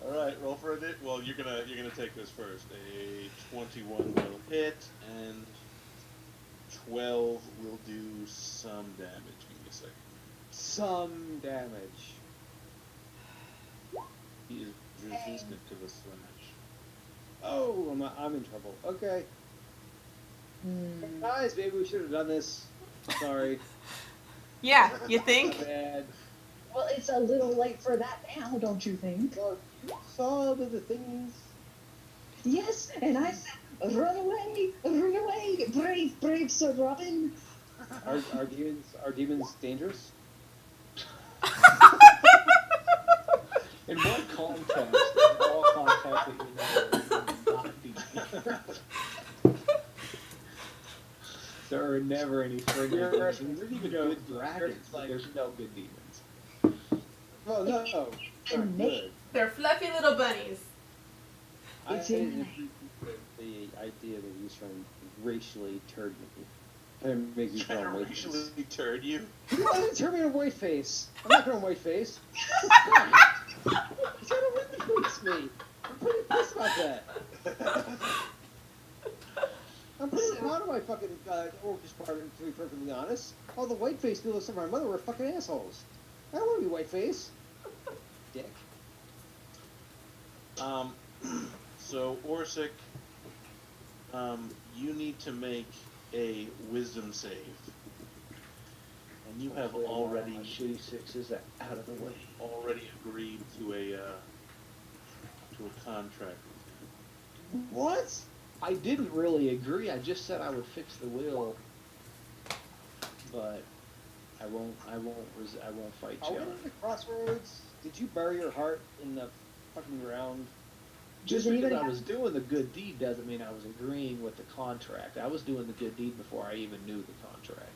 All right, roll for it. Well, you're gonna take this first. A 21 will hit, and 12 will do some damage. Give me a second. Some damage. He is resistant to the slash. Oh, I'm in trouble. Okay. hmm, Guys, maybe we should have done this. Sorry. Yeah, you think? Bad. well, it's a little late for that now, don't you think? Well, you saw the things. Yes, and I said, run away, brave Sir Robin. Are demons dangerous? In what context is all contact that you know will not be dangerous? There are never any friendly You're demons. really Even good good dragons, dragons, but like- there's no good demons. Well, no. They're And good. They're fluffy little bunnies. I It's didn't in- appreciate the idea that he's trying to racially turd me. And make you Trying call to him white face. racially turd you. You want to turn me into white face? I'm not going white face. He's trying to white face me. I'm pretty pissed about that. I'm pretty proud of my fucking Orcish department, to be perfectly honest. All the white face people except my mother were fucking assholes. I don't want to be white face. Dick. So Orsic, you need to make a wisdom save, and you have already Shitty sixes out of the way. agreed to a contract. What? I didn't really agree. I just said I would fix the wheel, but I won't fight Are you we on at it. the crossroads? Did you bury your heart in the fucking ground? Just Does because anybody I was doing the good deed doesn't mean I was agreeing with the contract. I was doing the good deed before I even knew the contract.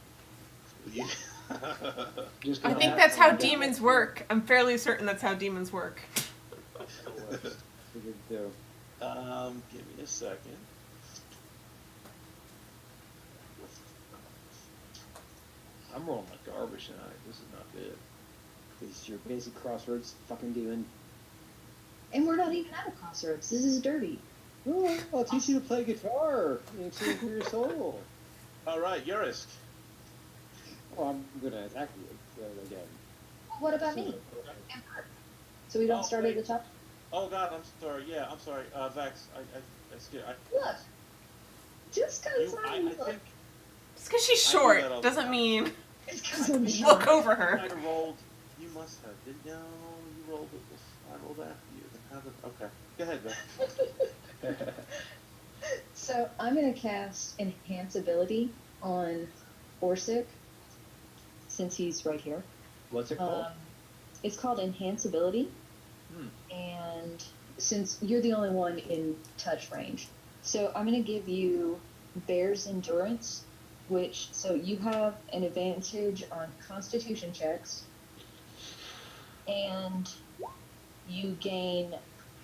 Just 'cause I think had that's how some doubt. demons work. I'm fairly certain that's how demons work. We did do. Give me a second. I'm rolling like garbage tonight. This is not good. This is your basic crossroads fucking demon. And we're not even at a crossroads. This is dirty. Oh, I'll teach you to play guitar and sing for your soul. All right, Yurisk. Well, I'm gonna attack you again. What about me? So we don't Oh, start at wait. the top? Oh God, I'm sorry. Yeah, I'm sorry. Vex, I scared. Look. Just because I I'm think Just because she's I do short that all the doesn't time. mean it's because I'm look short. over I her. might have rolled. You must have. Did no? You rolled it. I rolled after you. Then how did? Okay, go ahead, Vex. So I'm going to cast Enhance Ability on Orsic, since he's right here. What's it called? It's called Enhance Ability, and since you're the only one in touch range, so I'm going to give you Bear's Endurance, which, so you have an advantage on Constitution checks, and you gain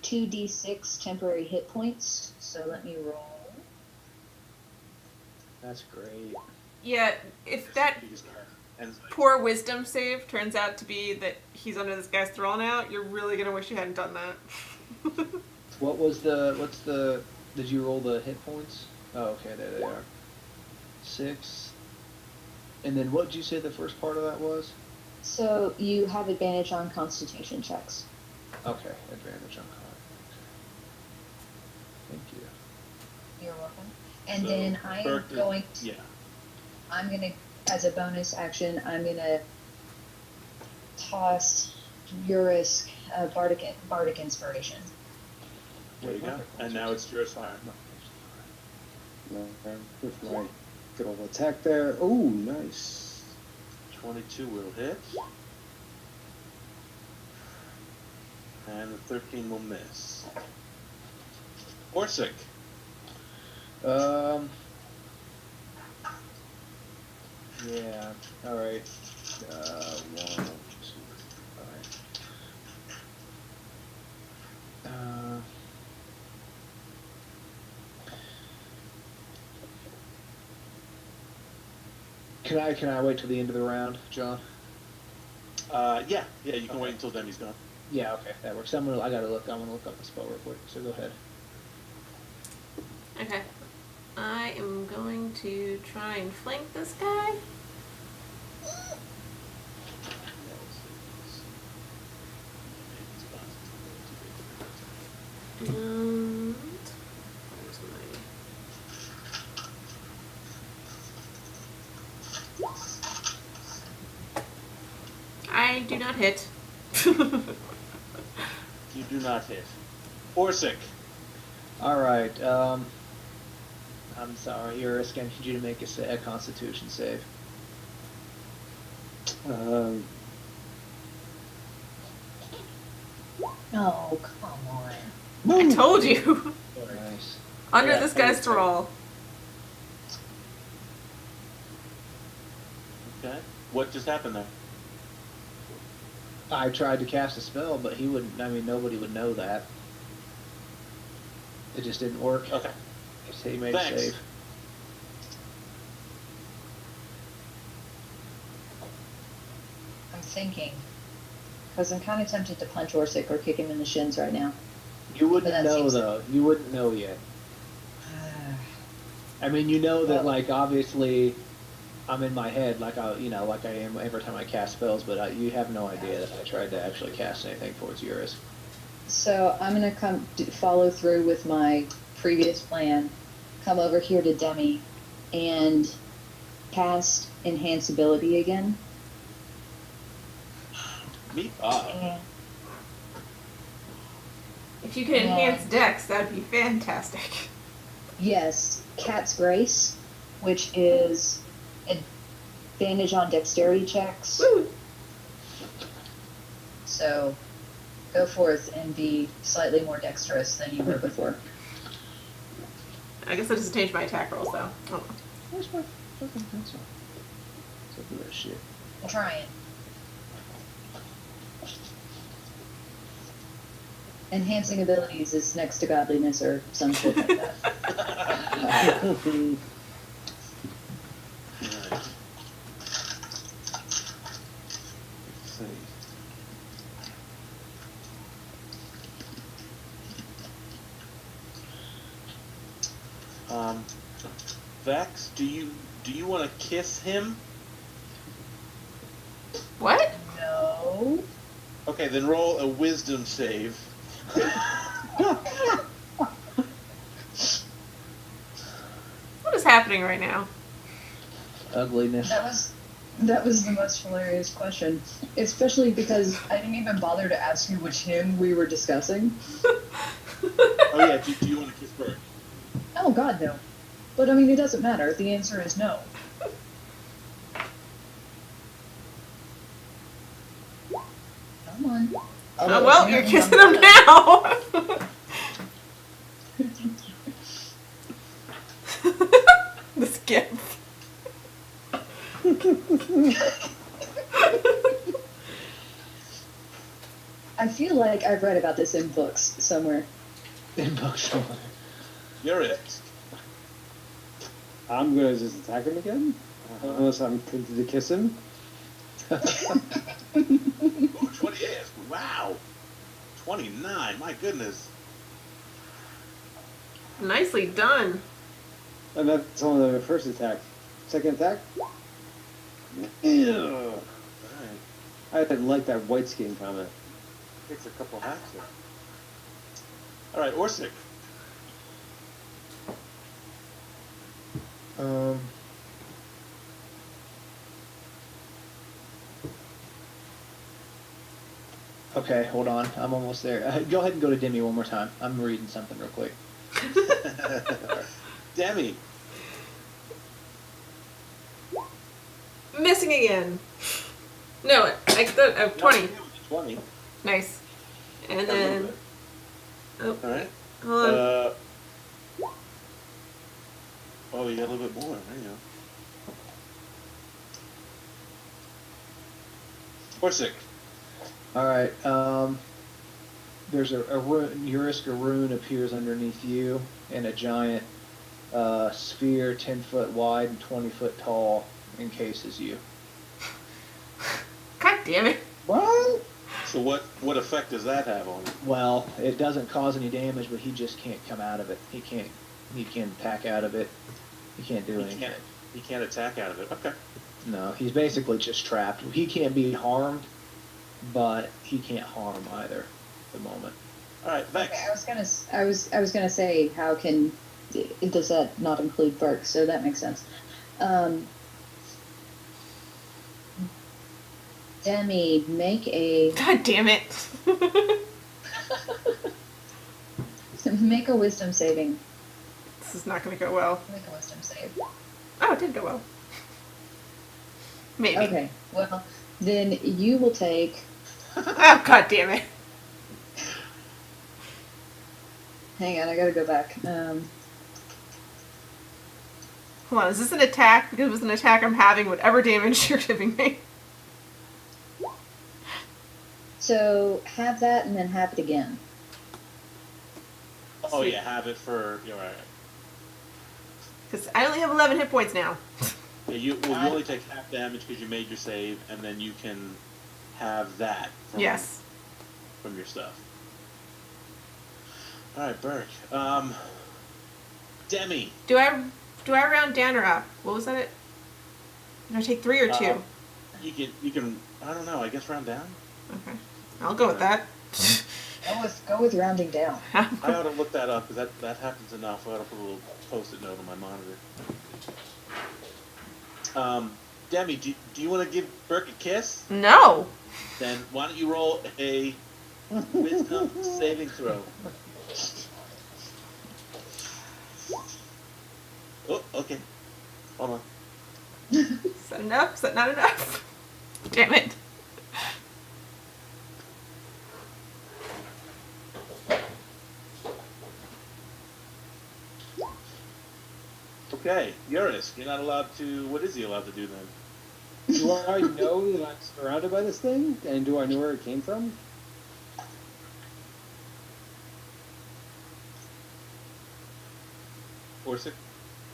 2d6 temporary hit points. So let me roll. That's great. Yeah, if that And poor wisdom save turns out to be that he's under this guy's thrall now, you're really gonna wish you hadn't done that. What's the, did you roll the hit points? Oh, okay, there they are. 6. And then what did you say the first part of that was? So you have advantage on Constitution checks. Okay, advantage on con. Thank you. You're welcome. And So, then I am Burke did- going. Yeah. I'm gonna, as a bonus action, I'm gonna toss Urisk bardic inspiration. There you go. And now it's Juris Fire. With my good old attack there. Oh, nice. 22 will hit. And the 13 will miss. Orsic. Yeah. All right. 1, 2. All right. Can I wait till the end of the round, John? Yeah, you can wait until Demi's gone. Yeah. Okay, that works. I gotta look. I'm gonna look up the spell real quick. So go ahead. Okay. I am going to try and flank this guy. And where's my... I do not hit. You do not hit. Orsic. All right. I'm sorry, Urisk. I need you to make a Constitution save. Oh, come on. I told you. Nice. Under Yeah, this guy's okay. thrall. Okay. What just happened there? I tried to cast a spell, but he wouldn't. I mean, nobody would know that. It just didn't work. Okay. So he made Thanks. a save. I'm thinking. Because I'm kind of tempted to punch Orsic or kick him in the shins right now. You wouldn't But that know seems- though. You wouldn't know yet. I mean, you know that, like, obviously, I'm in my head, like I am every time I cast spells, but you have no idea that I tried to actually cast anything towards Eurus. So I'm gonna follow through with my previous plan. Come over here to Demi, and cast Enhance Ability again. Me? Ah. And If you could enhance Dex, that'd be fantastic. yes, Cat's Grace, which is advantage on dexterity checks. Woo! So go forth and be slightly more dexterous than you were before. I guess I just changed my attack rolls though. Oh. Where's my fucking pencil? Look at that shit. I'm trying. Enhancing abilities is next to godliness or some shit like that. Alright. Let's see. Vex, do you want to kiss him? What? No. Okay, then roll a wisdom save. What is happening right now? Ugliness. That was the most hilarious question, especially because I didn't even bother to ask you which hymn we were discussing. Oh yeah, do you want to kiss Burke? Oh God, no. But I mean, it doesn't matter. The answer is no. Come on. Oh, well, you're kissing him now. This gift. I feel like I've read about this in books somewhere. In books. You're it. I'm gonna just attack him again, unless I'm tempted to kiss him. Ooh, 28. Wow. 29. My goodness. Nicely done. And that's only the first attack. Second attack? Ew. Alright. I didn't like that white skin comment. Takes a couple hacks there. Alright, Orsic. Okay, hold on. I'm almost there. Go ahead and go to Demi one more time. I'm reading something real quick. Demi. Missing again. No, 20. 20. Nice. And A little then. bit. Oh, All right. hold on. Oh, you got a little bit more. There you go. Corsic. All right. There's a rune. Urisk, a rune appears underneath you, and a giant sphere, 10 foot wide and 20 foot tall, encases you. God damn it. What? So what effect does that have on it? Well, it doesn't cause any damage, but he just can't come out of it. He can't attack out of it. He can't do anything. He can't attack out of it. Okay. No, he's basically just trapped. He can't be harmed, but he can't harm either at the moment. All right, Vex. Okay, I was gonna say, how can does that not include Burke? So that makes sense. Demi, make a God damn it. make a wisdom saving. This is not going to go well. Make a wisdom save. Oh, it did go well. Maybe. Okay. Well, then you will take. Oh, God damn it. Hang on, I gotta go back. Hold on, is this an attack? Because if it's an attack, I'm having whatever damage you're giving me. So have that and then have it again. Oh yeah, have it for. You're right. Because I only have 11 hit points now. Yeah, you only take half damage because you made your save, and then you can have that. Yes. From your stuff. All right, Burke. Demi. Do I round down or up? What was that? Did I take 3 or 2? You can. I don't know. I guess round down. Okay. I'll go with that. Go with rounding down. I ought to look that up because that happens enough. I ought to put a little post-it note on my monitor. Demi, do you want to give Burke a kiss? No. Then why don't you roll a wisdom saving throw? Oh, okay. Hold on. Is that enough? Is that not enough? Damn it. Okay, Urisk, you're not allowed to. What is he allowed to do then? Do I know that I'm surrounded by this thing? And do I know where it came from? Corsic?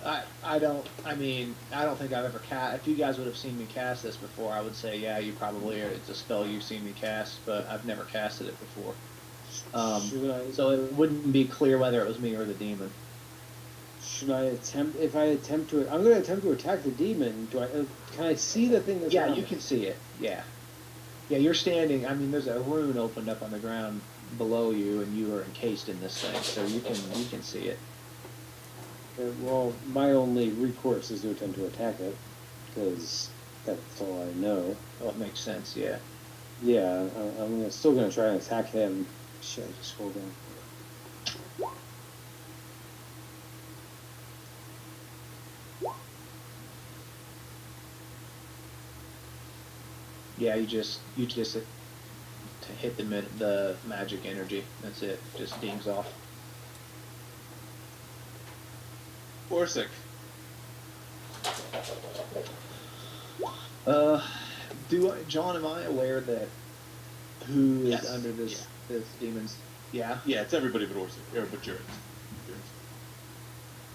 I don't think I've ever cast. If you guys would have seen me cast this before, I would say, yeah, you probably are. It's a spell you've seen me cast, but I've never casted it before. So it wouldn't be clear whether it was me or the demon. Should I attempt? If I attempt to, I'm going to attempt to attack the demon. Can I see the thing that's? Yeah, around you it? can see it. Yeah, you're standing. I mean, there's a rune opened up on the ground below you, and you are encased in this thing, so you can see it. Well, my only recourse is to attempt to attack it, because that's all I know. Well, it makes sense. Yeah. Yeah, I'm still going to try and attack him. Shit, I just scroll down. Yeah, you just to hit the magic energy. That's it. Just dings off. Corsic. John, am I aware that who is Yes. under this demon's? Yeah. Yeah, it's everybody but Orsic, or but Juris.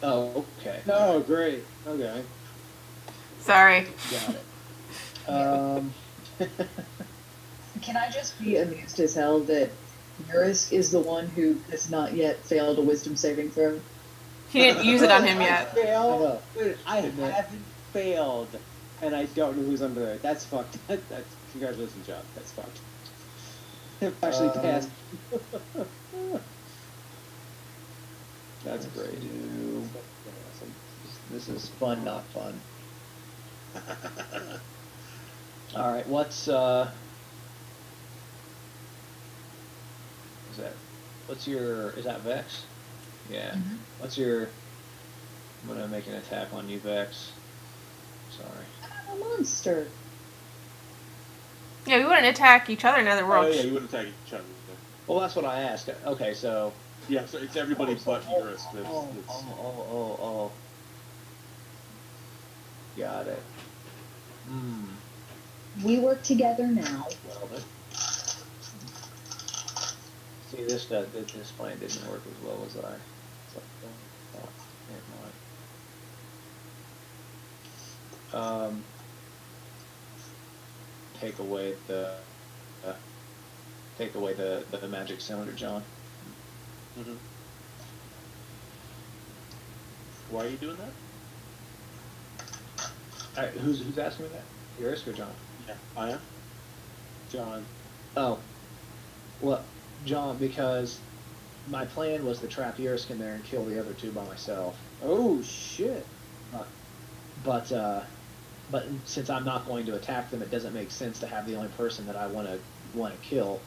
Oh, okay. Oh, great. Okay. Sorry. Got it. Can I just be amused as hell that Urisk is the one who has not yet failed a wisdom saving throw? He didn't use it on him yet. I haven't failed, and I don't know who's under there. That's fucked. That's congratulations, John. That's fucked. I've actually passed. That's great. This is fun, not fun. All right, what's is that? What's your? Is that Vex? Yeah. Mhm. What's your? I'm gonna make an attack on you, Vex. Sorry. I'm a monster. Yeah, we wouldn't attack each other now that we're Oh all. yeah, you wouldn't attack each other. Well, that's what I asked. Okay, so. Yeah, so it's everybody but Eurus. Oh. Got it. Hmm. We work together now. Well then. See, this plan didn't work as well as I. It's like, oh, never mind. Take away the magic cylinder, John. Mm-hmm. Why are you doing that? All right, who's asking me that? Yours or John? Yeah, I am. John. Oh, well, John, because my plan was to trap Yurskin there and kill the other two by myself. Oh shit. But since I'm not going to attack them, it doesn't make sense to have the only person that I want to kill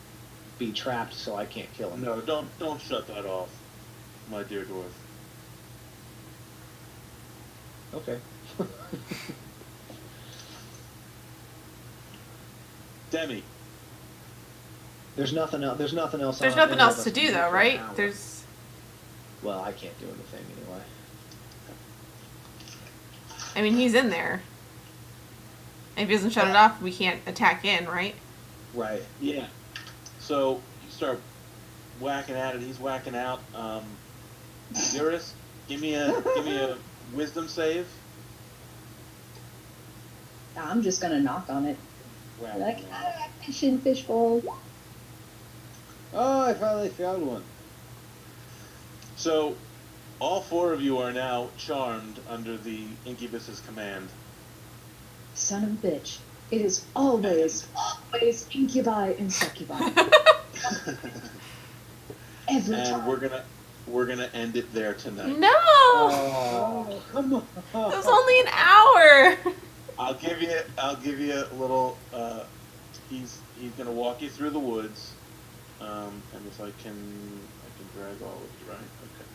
be trapped, so I can't kill him. No, don't shut that off, my dear dwarf. Okay. Demi. There's nothing else. There's nothing else. There's on nothing any of else us to can do, though, for an right? hour. There's. Well, I can't do anything anyway. I mean, he's in there. If he doesn't shut it off, we can't attack in, right? Right. Yeah. So you start whacking at it. He's whacking out. Eurus, give me a wisdom save. I'm just gonna knock on it. Wow. Like, fish in fishbowl. Oh, I finally found one. So all four of you are now charmed under the incubus's command. Son of a bitch. It is always incubi and succubi. Every And time. we're gonna end it there tonight. No! Oh, come on. It was only an hour! I'll give you a little. He's gonna walk you through the woods, and if I can drag all of you, right? Okay.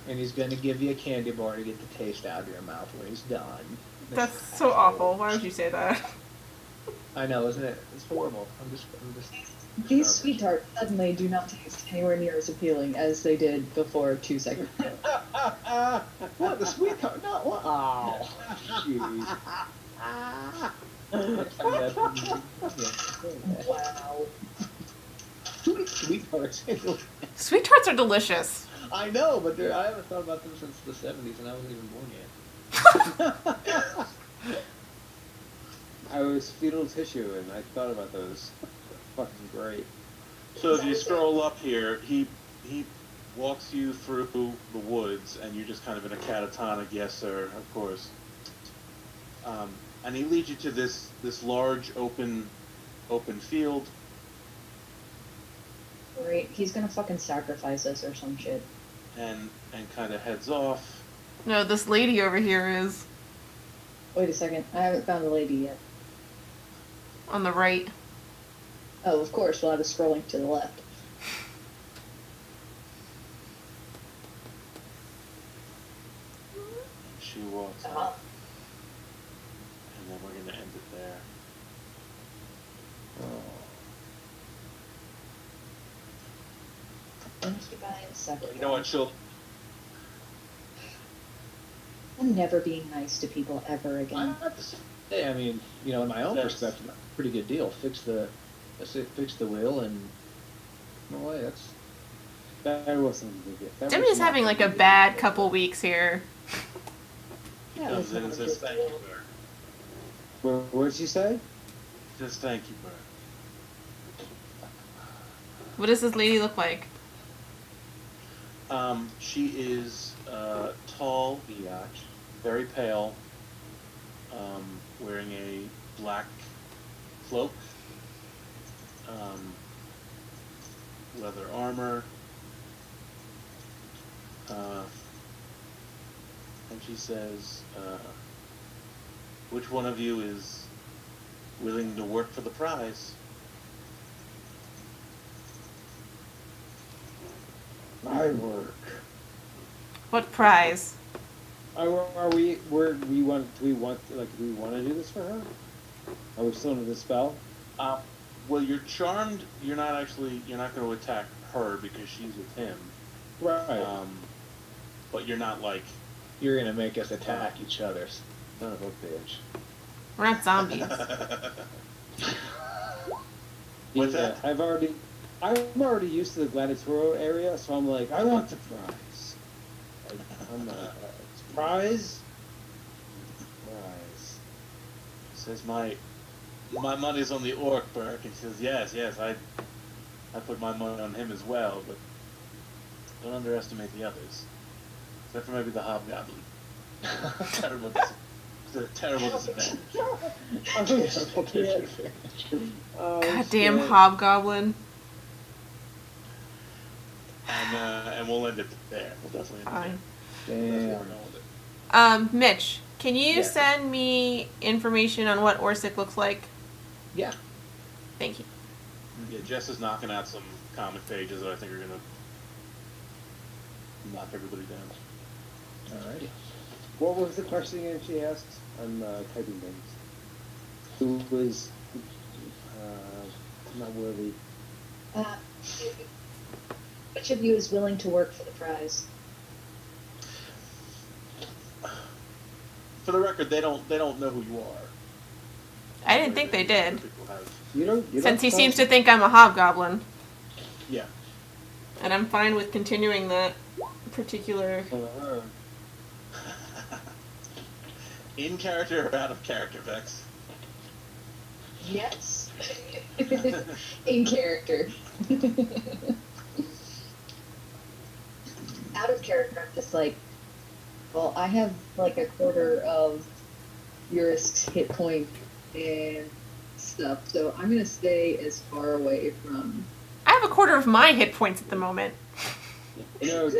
And he's going to give you a candy bar to get the taste out of your mouth when he's done. That's so awful. Why would you say that? I know, isn't it? It's horrible. I'm just. These sweet tarts suddenly do not taste anywhere near as appealing as they did before 2 seconds ago. What, the sweet tart? No, what? Oh, jeez. Wow. Sweet tarts. Sweet tarts are delicious. I know, but I haven't thought about them since the 70s, and I wasn't even born yet. I was fetal tissue, and I thought about those. Fucking great. So if you scroll up here, he walks you through the woods, and you're just kind of in a catatonic, yes sir, of course. And he leads you to this large open field. Great. He's gonna fucking sacrifice us or some shit. And kind of heads off. No, this lady over here is Wait a second. I haven't found the lady yet. on the right. Oh, of course. Well, I was scrolling to the left. She walks up, and then we're gonna end it there. Incubi and succubi. You know what? I'm never being nice to people ever I again. have to say, I mean, you know, in my own perspective, pretty good deal. Fix the wheel and no way. That wasn't a big deal. That Demi's was not having like a bad couple weeks here. That was not a Says big thank you, deal. Bird. What did she say? Just thank you, Bird. What does this lady look like? She is tall, biatch. very pale, wearing a black cloak, leather armor, and she says, "Which one of you is willing to work for the prize?" I work. What prize? Are we? We want? Do we want? Like, do we want to do this for her? Are we still under the spell? Well, you're charmed. You're not going to attack her because she's with him. Right. But you're not like. You're gonna make us attack each other. Son of a bitch. We're not zombies. What's that? I'm already used to the gladiatorial area, so I'm like, I want the prize. I'm not prize. Prize. Says my money's on the orc, Burke. And she says, yes, I put my money on him as well, but don't underestimate the others. Except for maybe the hobgoblin. It's a terrible disadvantage. Oh, Goddamn shit. hobgoblin. And we'll end it there. We'll definitely end it there. That's where we're Damn. going with it. Mitch, can you Yeah. send me information on what Orsic looks like? Yeah. Thank you. Yeah, Jess is knocking out some comic pages that I think are going to knock everybody down. Alrighty. What was the question again she asked? I'm typing things. Who was not worthy? Which of you is willing to work for the prize? For the record, they don't know who you are. I didn't think they did. People have- You don't. Since he seems to think I'm a hobgoblin. Yeah. And I'm fine with continuing that particular... In character or out of character, Vex? Yes. In character. Out of character, I'm just like, well, I have like a quarter of Urisk's hit point and stuff, so I'm gonna stay as far away from. I have a quarter of my hit points at the moment. You know,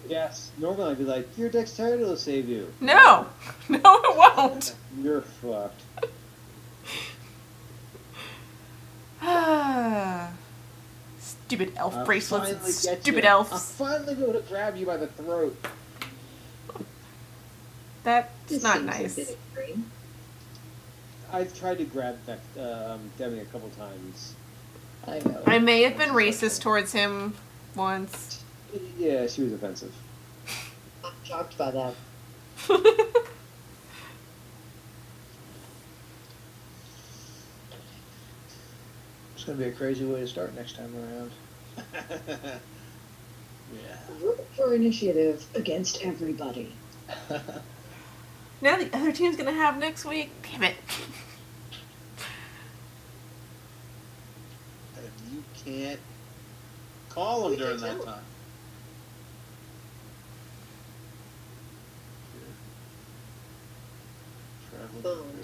yes. Normally I'd be like, your dexterity will save you. No! No, it won't! You're fucked. Stupid elf I'll bracelets finally and get stupid you. I'll elves. finally be able to grab you by the throat. That's This not seems nice. a bit extreme. I've tried to grab Demi a couple times. I know. I may have been racist towards him once. Yeah, she was offensive. I'm shocked by that. It's gonna be a crazy way to start next time around. Yeah. Roll for initiative against everybody. Now the other team's gonna have next week. Damn it. And you can't call them during that time. Traveling.